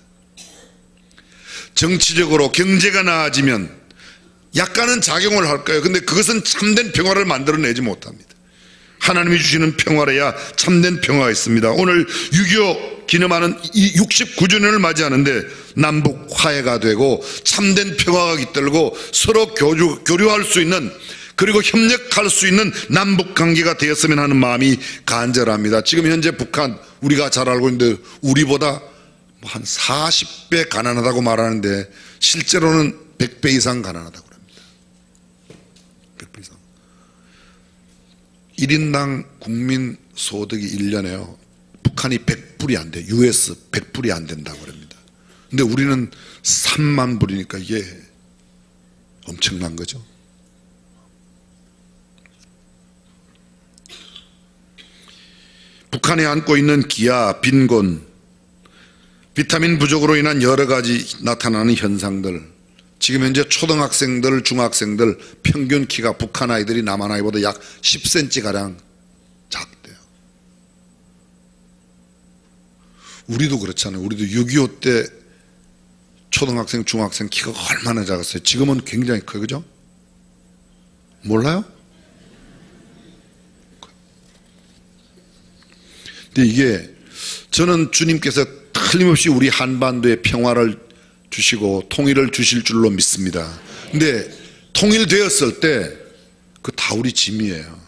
정치적으로 경제가 나아지면 약간은 작용을 할 거예요. 근데 그것은 참된 평화를 만들어내지 못합니다. 하나님이 주시는 평화래야 참된 평화가 있습니다. 오늘 6.25 기념하는 이 69주년을 맞이하는데 남북 화해가 되고 참된 평화가 깃들고 서로 교류할 수 있는, 그리고 협력할 수 있는 남북 관계가 되었으면 하는 마음이 간절합니다. 지금 현재 북한 우리가 잘 알고 있는데 우리보다 한 40배 가난하다고 말하는데 실제로는 100배 이상 가난하다고 합니다. 100배 이상. 1인당 국민 소득이 1년에요. 북한이 100불이 안 돼. US 100불이 안 된다고 합니다. 근데 우리는 3만 불이니까 이게 엄청난 거죠. 북한이 안고 있는 기아, 빈곤, 비타민 부족으로 인한 여러 가지 나타나는 현상들, 지금 현재 초등학생들, 중학생들 평균 키가 북한 아이들이 남한 아이보다 약 10cm가량 작대요. 우리도 그렇잖아요. 우리도 6.25 때 초등학생, 중학생 키가 얼마나 작았어요. 지금은 굉장히 커요. 그죠? 몰라요? 근데 이게 저는 주님께서 틀림없이 우리 한반도에 평화를 주시고 통일을 주실 줄로 믿습니다. 근데 통일되었을 때 그 다 우리 짐이에요.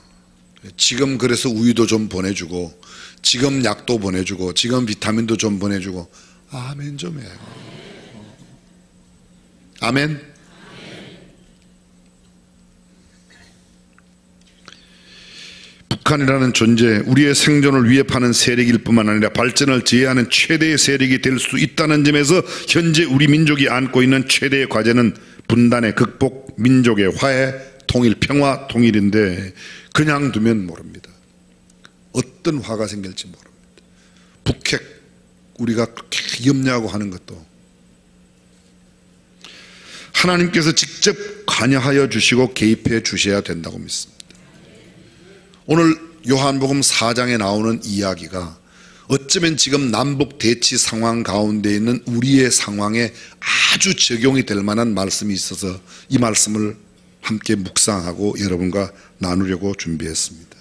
지금 그래서 우유도 좀 보내주고, 지금 약도 보내주고, 지금 비타민도 좀 보내주고, 아멘 좀 해요. 아멘. 북한이라는 존재, 우리의 생존을 위협하는 세력일 뿐만 아니라 발전을 제해하는 최대의 세력이 될 수 있다는 점에서 현재 우리 민족이 안고 있는 최대의 과제는 분단의 극복, 민족의 화해, 통일, 평화, 통일인데 그냥 두면 모릅니다. 어떤 화가 생길지 모릅니다. 북핵 우리가 그렇게 염려하고 하는 것도 하나님께서 직접 관여하여 주시고 개입해 주셔야 된다고 믿습니다. 오늘 요한복음 4장에 나오는 이야기가 어쩌면 지금 남북 대치 상황 가운데 있는 우리의 상황에 아주 적용이 될 만한 말씀이 있어서 이 말씀을 함께 묵상하고 여러분과 나누려고 준비했습니다.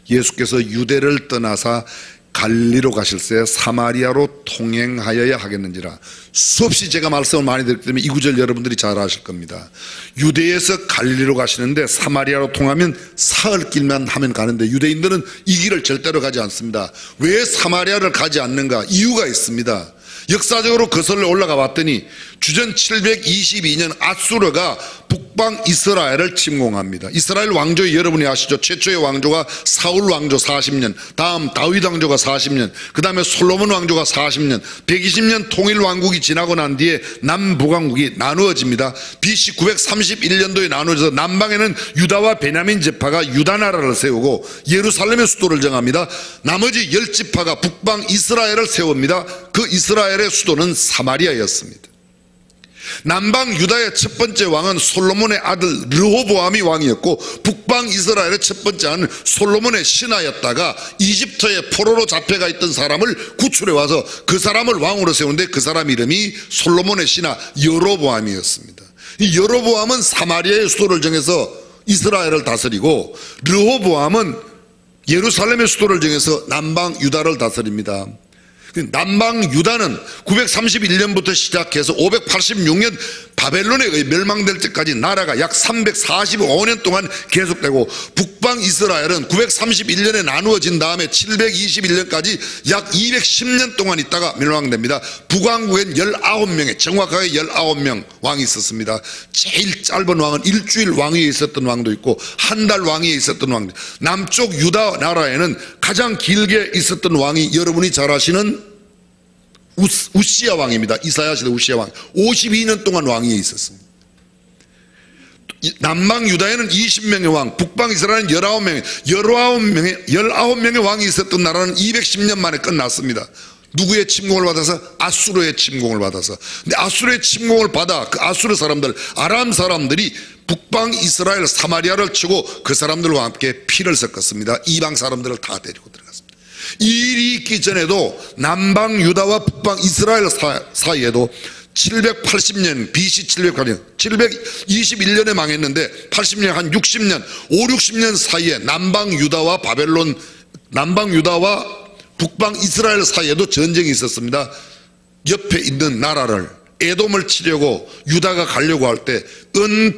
예수께서 유대를 떠나사 갈릴리로 가실새 사마리아로 통행하여야 하겠는지라. 수없이 제가 말씀을 많이 드렸기 때문에 이 구절 여러분들이 잘 아실 겁니다. 유대에서 갈릴리로 가시는데 사마리아로 통하면 사흘 길만 하면 가는데 유대인들은 이 길을 절대로 가지 않습니다. 왜 사마리아를 가지 않는가? 이유가 있습니다. 역사적으로 거슬러 올라가 봤더니 주전 722년 아수르가 북방 이스라엘을 침공합니다. 이스라엘 왕조 여러분이 아시죠? 최초의 왕조가 사울 왕조 40년, 다음 다윗 왕조가 40년, 그 다음에 솔로몬 왕조가 40년, 120년 통일 왕국이 지나고 난 뒤에 남북왕국이 나누어집니다. BC 931년도에 나누어져서 남방에는 유다와 베냐민 지파가 유다 나라를 세우고 예루살렘의 수도를 정합니다. 나머지 10지파가 북방 이스라엘을 세웁니다. 그 이스라엘의 수도는 사마리아였습니다. 남방 유다의 첫 번째 왕은 솔로몬의 아들 르호보암이 왕이었고 북방 이스라엘의 첫 번째 왕은 솔로몬의 신하였다가 이집트의 포로로 잡혀가 있던 사람을 구출해 와서 그 사람을 왕으로 세우는데 그 사람 이름이 솔로몬의 신하 여로보암이었습니다. 이 여로보암은 사마리아의 수도를 정해서 이스라엘을 다스리고 르호보암은 예루살렘의 수도를 정해서 남방 유다를 다스립니다. 남방 유다는 931년부터 시작해서 586년 바벨론에 의해 멸망될 때까지 나라가 약 345년 동안 계속되고 북방 이스라엘은 931년에 나누어진 다음에 721년까지 약 210년 동안 있다가 멸망됩니다. 북왕국엔 19명의 정확하게 19명 왕이 있었습니다. 제일 짧은 왕은 일주일 왕위에 있었던 왕도 있고 한 달 왕위에 있었던 왕도, 남쪽 유다 나라에는 가장 길게 있었던 왕이 여러분이 잘 아시는 우시야 왕입니다. 이사야 시대 우시야 왕 52년 동안 왕위에 있었습니다. 남방 유다에는 20명의 왕, 북방 이스라엘은 19명의 왕이 있었던 나라는 210년 만에 끝났습니다. 누구의 침공을 받아서? 아수르의 침공을 받아서. 근데 아수르의 침공을 받아 그 아수르 사람들, 아람 사람들이 북방 이스라엘 사마리아를 치고 그 사람들과 함께 피를 섞었습니다. 이방 사람들을 다 데리고 들어갔습니다. 이 일이 있기 전에도 남방 유다와 북방 이스라엘 사이에도 780년 BC 721년에 망했는데 80년 한 60년 60년 사이에 남방 유다와 북방 이스라엘 사이에도 전쟁이 있었습니다. 옆에 있는 나라를 에돔을 치려고 유다가 가려고 할 때 은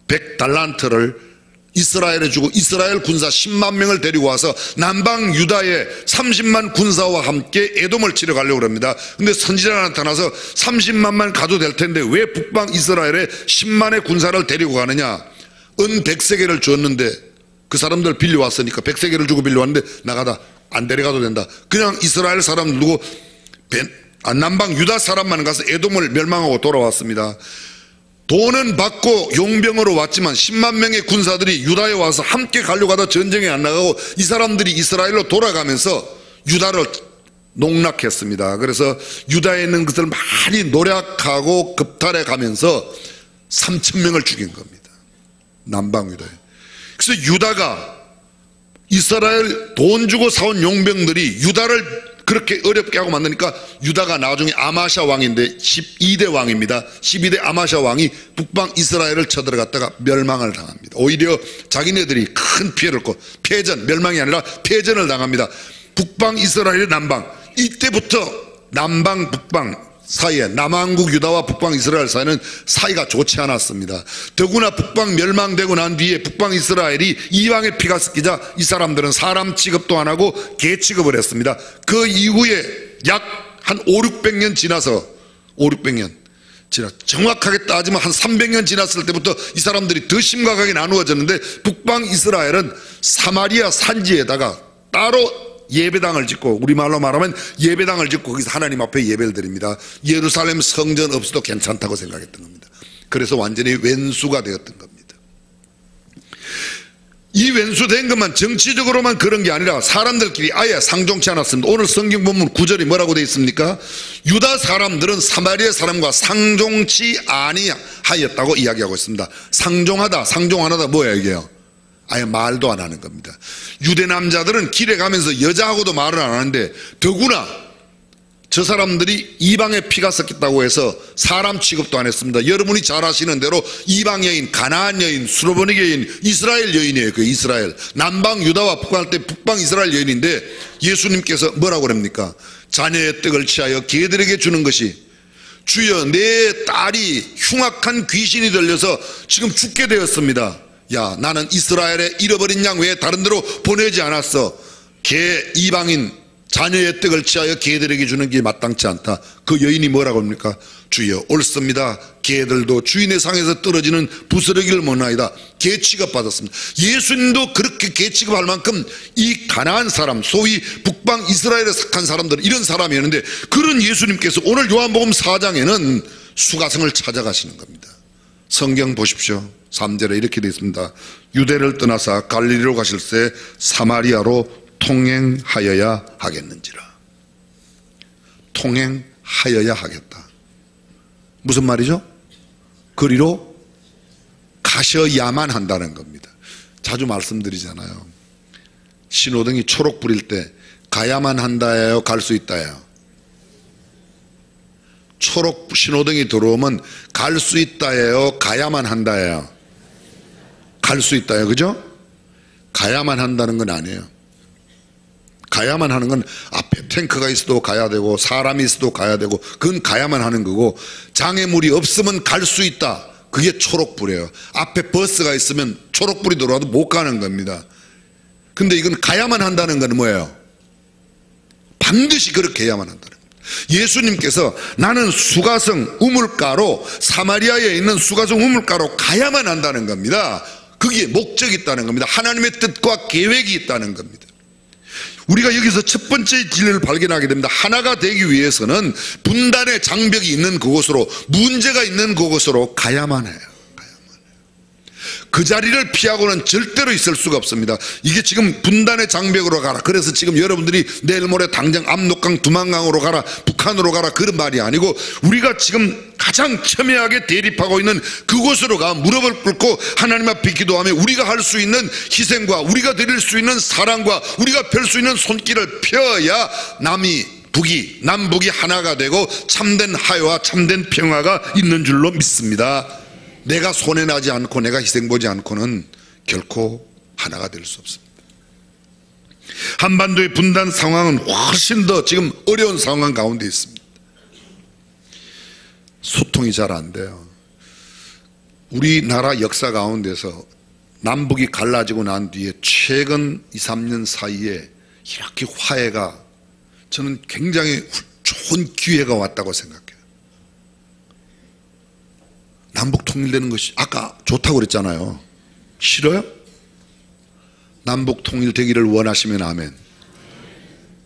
100달란트를 이스라엘에 주고 이스라엘 군사 10만 명을 데리고 와서 남방 유다의 30만 군사와 함께 에돔을 치러 가려고 합니다. 근데 선지자가 나타나서 30만만 가도 될 텐데 왜 북방 이스라엘에 10만의 군사를 데리고 가느냐. 은 100세겔을 줬는데 그 사람들 빌려왔으니까 100세겔을 주고 빌려왔는데 나가다 안 데려가도 된다. 그냥 이스라엘 사람 누구 남방 유다 사람만 가서 에돔을 멸망하고 돌아왔습니다. 돈은 받고 용병으로 왔지만 10만 명의 군사들이 유다에 와서 함께 가려고 하다 전쟁에 안 나가고 이 사람들이 이스라엘로 돌아가면서 유다를 농락했습니다. 그래서 유다에 있는 것을 많이 노략하고 급탈해 가면서 3,000명을 죽인 겁니다. 남방 유다에. 그래서 유다가 이스라엘 돈 주고 사온 용병들이 유다를 그렇게 어렵게 하고 만드니까 유다가 나중에 아마샤 왕인데 12대 왕입니다. 12대 아마샤 왕이 북방 이스라엘을 쳐들어갔다가 멸망을 당합니다. 오히려 자기네들이 큰 피해를 입고 패전, 멸망이 아니라 패전을 당합니다. 북방 이스라엘의 남방, 이때부터 남방 북방 사이에 남한국 유다와 북방 이스라엘 사이는 사이가 좋지 않았습니다. 더구나 북방 멸망되고 난 뒤에 북방 이스라엘이 이방의 피가 섞이자 이 사람들은 사람 취급도 안 하고 개 취급을 했습니다. 그 이후에 약 한 500~600년 지나서 정확하게 따지면 한 300년 지났을 때부터 이 사람들이 더 심각하게 나누어졌는데 북방 이스라엘은 사마리아 산지에다가 따로 예배당을 짓고, 우리말로 말하면 예배당을 짓고 거기서 하나님 앞에 예배를 드립니다. 예루살렘 성전 없어도 괜찮다고 생각했던 겁니다. 그래서 완전히 왼수가 되었던 겁니다. 이 왼수된 것만 정치적으로만 그런 게 아니라 사람들끼리 아예 상종치 않았습니다. 오늘 성경 본문 9절이 뭐라고 되어 있습니까? 유다 사람들은 사마리아 사람과 상종치 아니하였다고 이야기하고 있습니다. 상종하다, 상종 안 하다 뭐야 이게요? 아예 말도 안 하는 겁니다. 유대 남자들은 길에 가면서 여자하고도 말을 안 하는데 더구나 저 사람들이 이방의 피가 섞였다고 해서 사람 취급도 안 했습니다. 여러분이 잘 아시는 대로 이방 여인, 가나안 여인, 수로보니 여인, 이스라엘 여인이에요. 그 이스라엘 남방 유다와 북방할 때 북방 이스라엘 여인인데 예수님께서 뭐라고 그럽니까? 자녀의 떡을 취하여 개들에게 주는 것이 주여 내 딸이 흉악한 귀신이 들려서 지금 죽게 되었습니다. 야, 나는 이스라엘에 잃어버린 양 외에 다른 데로 보내지 않았어. 개 이방인 자녀의 떡을 취하여 개들에게 주는 게 마땅치 않다. 그 여인이 뭐라고 합니까? 주여 옳습니다. 개들도 주인의 상에서 떨어지는 부스러기를 먹나이다. 개 취급받았습니다. 예수님도 그렇게 개 취급할 만큼 이 가나안 사람, 소위 북방 이스라엘에 속한 사람들, 이런 사람이었는데 그런 예수님께서 오늘 요한복음 4장에는 수가성을 찾아가시는 겁니다. 성경 보십시오. 3절에 이렇게 되어 있습니다. 유대를 떠나사 갈릴리로 가실새 사마리아로 통행하여야 하겠는지라. 통행하여야 하겠다. 무슨 말이죠? 그리로 가셔야만 한다는 겁니다. 자주 말씀드리잖아요. 신호등이 초록 불일 때 가야만 한다예요, 갈 수 있다예요? 초록 신호등이 들어오면 갈 수 있다예요, 가야만 한다예요? 갈 수 있다예요, 그죠? 가야만 한다는 건 아니에요. 가야만 하는 건 앞에 탱크가 있어도 가야 되고 사람이 있어도 가야 되고 그건 가야만 하는 거고, 장애물이 없으면 갈 수 있다, 그게 초록불이에요. 앞에 버스가 있으면 초록불이 들어와도 못 가는 겁니다. 근데 이건 가야만 한다는 건 뭐예요? 반드시 그렇게 해야만 한다는 겁니다. 예수님께서 나는 수가성 우물가로, 사마리아에 있는 수가성 우물가로 가야만 한다는 겁니다. 거기에 목적이 있다는 겁니다. 하나님의 뜻과 계획이 있다는 겁니다. 우리가 여기서 첫 번째 진리를 발견하게 됩니다. 하나가 되기 위해서는 분단의 장벽이 있는 그곳으로, 문제가 있는 그곳으로 가야만 해요. 그 자리를 피하고는 절대로 있을 수가 없습니다. 이게 지금 분단의 장벽으로 가라. 그래서 지금 여러분들이 내일 모레 당장 압록강, 두만강으로 가라, 북한으로 가라, 그런 말이 아니고 우리가 지금 가장 첨예하게 대립하고 있는 그곳으로 가 무릎을 꿇고 하나님 앞에 기도하며 우리가 할 수 있는 희생과 우리가 드릴 수 있는 사랑과 우리가 펼 수 있는 손길을 펴야 남북이 하나가 되고 참된 화해와 참된 평화가 있는 줄로 믿습니다. 내가 손해나지 않고 내가 희생보지 않고는 결코 하나가 될 수 없습니다. 한반도의 분단 상황은 훨씬 더 지금 어려운 상황 가운데 있습니다. 소통이 잘 안 돼요. 우리나라 역사 가운데서 남북이 갈라지고 난 뒤에 최근 2, 3년 사이에 이렇게 화해가 저는 굉장히 좋은 기회가 왔다고 생각해요. 남북 통일되는 것이 아까 좋다고 그랬잖아요. 싫어요? 남북 통일되기를 원하시면 아멘.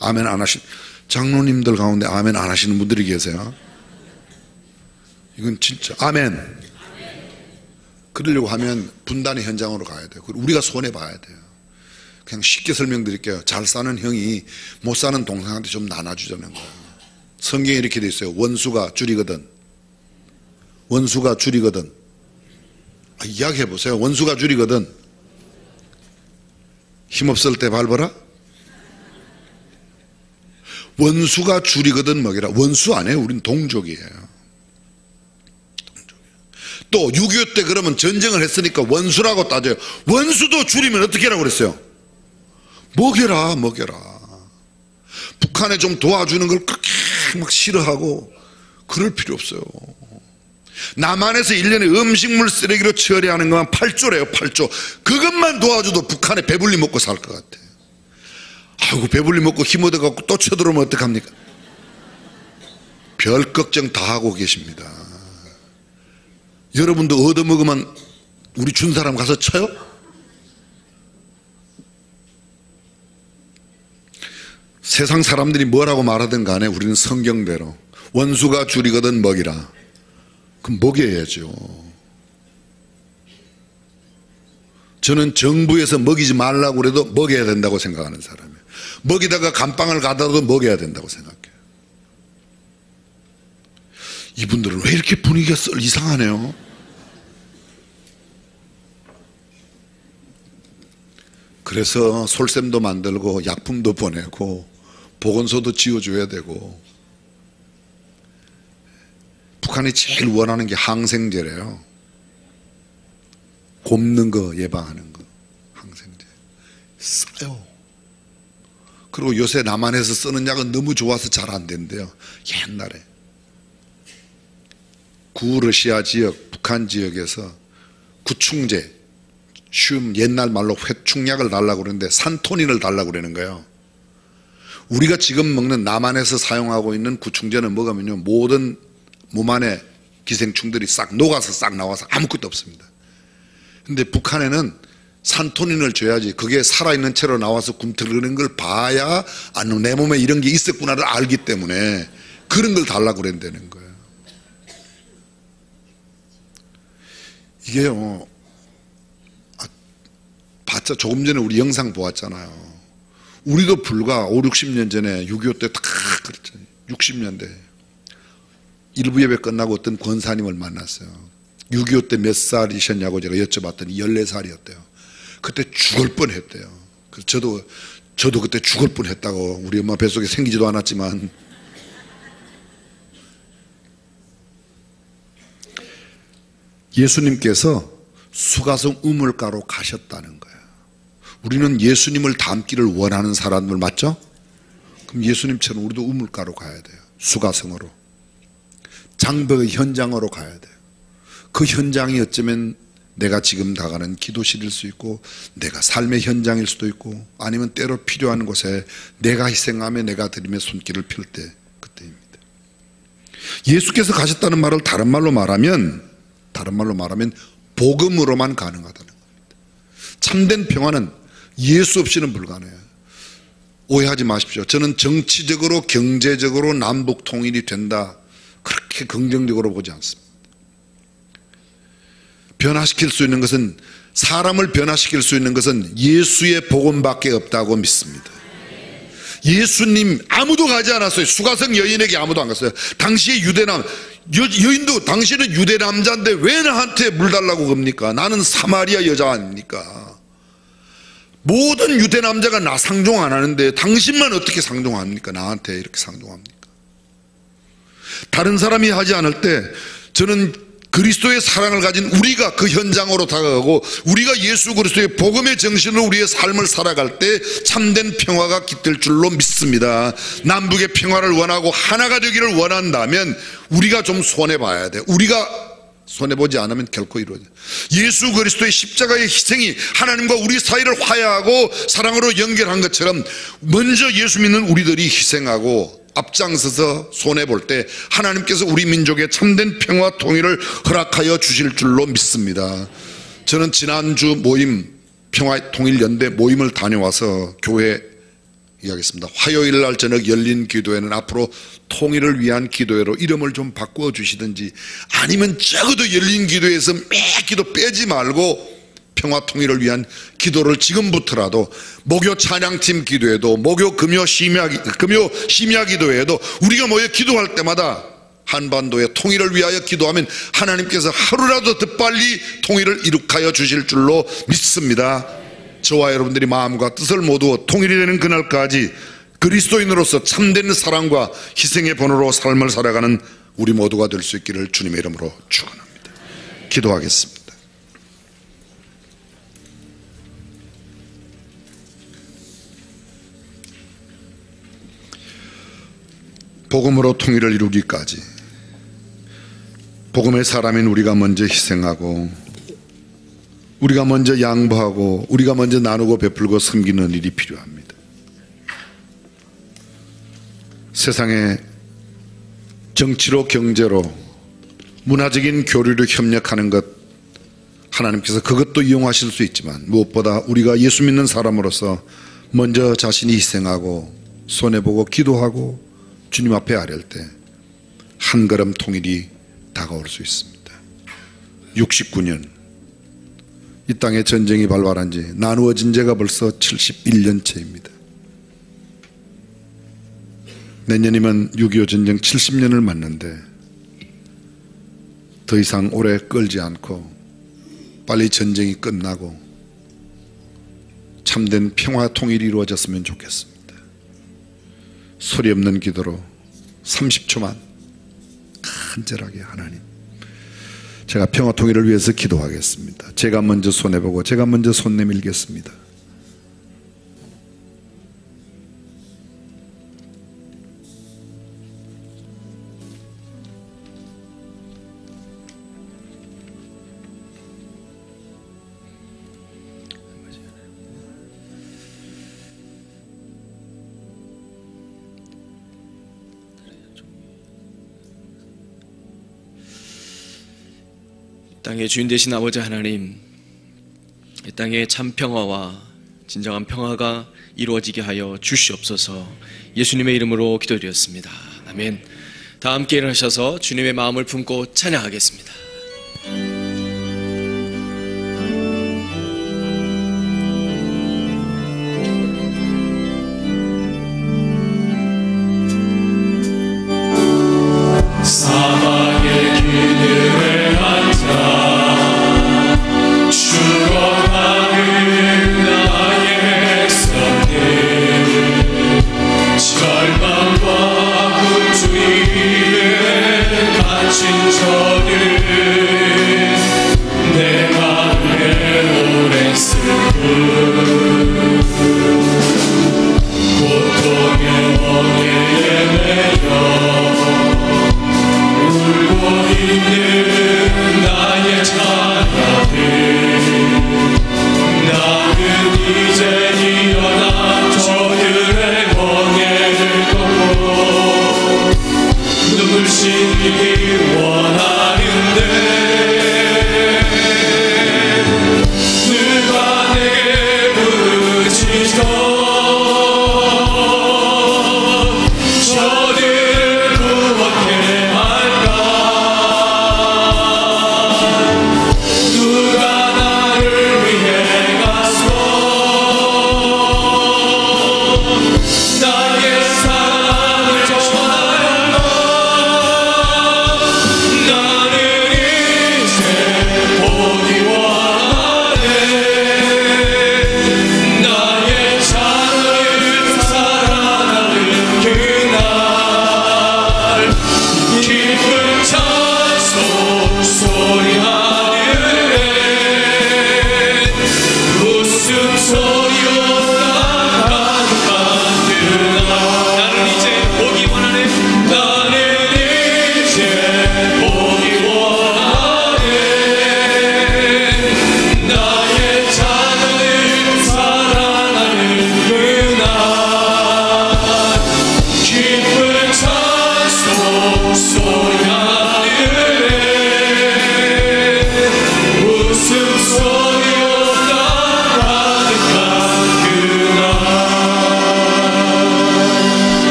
아멘 안 하신 장로님들 가운데 아멘 안 하시는 분들이 계세요. 이건 진짜 아멘. 그러려고 하면 분단의 현장으로 가야 돼요. 우리가 손해봐야 돼요. 그냥 쉽게 설명드릴게요. 잘 사는 형이 못 사는 동생한테 좀 나눠주자는 거예요. 성경에 이렇게 돼 있어요. 원수가 줄이거든. 원수가 줄이거든. 이야기해 보세요. 원수가 줄이거든. 힘없을 때 밟아라. 원수가 줄이거든 먹이라. 원수 아니에요. 우린 동족이에요. 또 6.25 때 그러면 전쟁을 했으니까 원수라고 따져요. 원수도 줄이면 어떻게 하라고 그랬어요? 먹여라. 북한에 좀 도와주는 걸 그렇게 막 싫어하고 그럴 필요 없어요. 남한에서 1년에 음식물 쓰레기로 처리하는 것만 8조래요. 8조. 그것만 도와줘도 북한에 배불리 먹고 살 것 같아. 아이고 배불리 먹고 힘 얻어갖고 또 쳐들어오면 어떡합니까? 별 걱정 다 하고 계십니다. 여러분도 얻어먹으면 우리 준 사람 가서 쳐요? 세상 사람들이 뭐라고 말하든 간에 우리는 성경대로 원수가 줄이거든 먹이라. 그럼 먹여야죠. 저는 정부에서 먹이지 말라고 그래도 먹여야 된다고 생각하는 사람이에요. 먹이다가 감방을 가다도 먹여야 된다고 생각해요. 이분들은 왜 이렇게 분위기가 이상하네요. 그래서 솔샘도 만들고 약품도 보내고 보건소도 지어줘야 되고 북한이 제일 원하는 게 항생제래요. 곪는 거 예방하는 거. 항생제 싸요. 그리고 요새 남한에서 쓰는 약은 너무 좋아서 잘 안 된대요. 옛날에 구러시아 지역, 북한 지역에서 구충제, 쉬운 옛날 말로 회충약을 달라고 그러는데 산토닌을 달라고 그러는 거예요. 우리가 지금 먹는 남한에서 사용하고 있는 구충제는 먹으면요 모든 몸 안에 기생충들이 싹 녹아서 싹 나와서 아무것도 없습니다. 근데 북한에는 산토닌을 줘야지 그게 살아있는 채로 나와서 굼뜨는 걸 봐야 내 몸에 이런 게 있었구나를 알기 때문에 그런 걸 달라고 그런다는 거예요. 이게요 봤자 조금 전에 우리 영상 보았잖아요. 우리도 불과 5, 60년 전에 6.25 때 다 그랬잖아요. 60년대 일부 예배 끝나고 어떤 권사님을 만났어요. 6.25 때 몇 살이셨냐고 제가 여쭤봤더니 14살이었대요. 그때 죽을 뻔했대요. 그래서 저도 그때 죽을 뻔했다고. 우리 엄마 뱃속에 생기지도 않았지만 예수님께서 수가성 우물가로 가셨다는 거예요. 우리는 예수님을 닮기를 원하는 사람들 맞죠? 그럼 예수님처럼 우리도 우물가로 가야 돼요. 수가성으로. 장벽의 현장으로 가야 돼요. 그 현장이 어쩌면 내가 지금 나가는 기도실일 수 있고 내가 삶의 현장일 수도 있고 아니면 때로 필요한 곳에 내가 희생하며 내가 드리며 손길을 펼 때 그때입니다. 예수께서 가셨다는 말을 다른 말로 말하면 복음으로만 가능하다는 겁니다. 참된 평화는 예수 없이는 불가능해요. 오해하지 마십시오. 저는 정치적으로 경제적으로 남북 통일이 된다 그렇게 긍정적으로 보지 않습니다. 변화시킬 수 있는 것은, 사람을 변화시킬 수 있는 것은 예수의 복음밖에 없다고 믿습니다. 예수님 아무도 가지 않았어요. 수가성 여인에게 아무도 안 갔어요. 당시에 여인도 당신은 유대 남자인데 왜 나한테 물 달라고 겁니까? 나는 사마리아 여자 아닙니까? 모든 유대 남자가 나 상종 안 하는데 당신만 어떻게 상종합니까? 나한테 이렇게 상종합니까? 다른 사람이 하지 않을 때 저는 그리스도의 사랑을 가진 우리가 그 현장으로 다가가고 우리가 예수 그리스도의 복음의 정신으로 우리의 삶을 살아갈 때 참된 평화가 깃들 줄로 믿습니다. 남북의 평화를 원하고 하나가 되기를 원한다면 우리가 좀 손해봐야 돼. 우리가 손해보지 않으면 결코 이루어져. 예수 그리스도의 십자가의 희생이 하나님과 우리 사이를 화해하고 사랑으로 연결한 것처럼 먼저 예수 믿는 우리들이 희생하고 앞장서서 손해볼 때 하나님께서 우리 민족의 참된 평화 통일을 허락하여 주실 줄로 믿습니다. 저는 지난주 모임, 평화통일연대 모임을 다녀와서 교회 이야기했습니다. 화요일 날 저녁 열린 기도회는 앞으로 통일을 위한 기도회로 이름을 좀 바꾸어 주시든지, 아니면 적어도 열린 기도회에서 매 기도 빼지 말고 평화 통일을 위한 기도를 지금부터라도, 목요 찬양팀 기도회도, 목요 금요 심야 기도회에도 우리가 모여 기도할 때마다 한반도의 통일을 위하여 기도하면 하나님께서 하루라도 더 빨리 통일을 이룩하여 주실 줄로 믿습니다. 저와 여러분들이 마음과 뜻을 모두 통일이 되는 그날까지 그리스도인으로서 참된 사랑과 희생의 본으로 삶을 살아가는 우리 모두가 될 수 있기를 주님의 이름으로 축원합니다. 기도하겠습니다. 복음으로 통일을 이루기까지 복음의 사람인 우리가 먼저 희생하고, 우리가 먼저 양보하고, 우리가 먼저 나누고 베풀고 섬기는 일이 필요합니다. 세상에 정치로, 경제로, 문화적인 교류로 협력하는 것, 하나님께서 그것도 이용하실 수 있지만 무엇보다 우리가 예수 믿는 사람으로서 먼저 자신이 희생하고 손해보고 기도하고 주님 앞에 아뢰을 때 한 걸음 통일이 다가올 수 있습니다. 69년 이 땅에 전쟁이 발발한 지 나누어진 지가 벌써 71년째입니다. 내년이면 6.25 전쟁 70년을 맞는데 더 이상 오래 끌지 않고 빨리 전쟁이 끝나고 참된 평화 통일이 이루어졌으면 좋겠습니다. 소리 없는 기도로 30초만 간절하게, 하나님, 제가 평화 통일을 위해서 기도하겠습니다. 제가 먼저 손해보고 제가 먼저 손 내밀겠습니다. 땅의 주인 되신 아버지 하나님, 이 땅에 참 평화와 진정한 평화가 이루어지게 하여 주시옵소서. 예수님의 이름으로 기도드렸습니다. 아멘. 다 함께 일어나셔서 주님의 마음을 품고 찬양하겠습니다. 사막의 그늘에 앉아 죽어가는 나의 성들, 절망과 굶주림에 갇힌 저들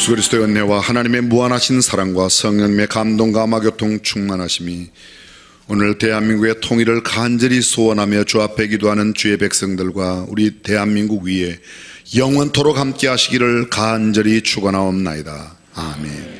예수 그리스도의 은혜와 하나님의 무한하신 사랑과 성령님의 감동과 감화교통 충만하심이 오늘 대한민국의 통일을 간절히 소원하며 주 앞에 기도하는 주의 백성들과 우리 대한민국 위에 영원토록 함께 하시기를 간절히 축원하옵나이다. 아멘.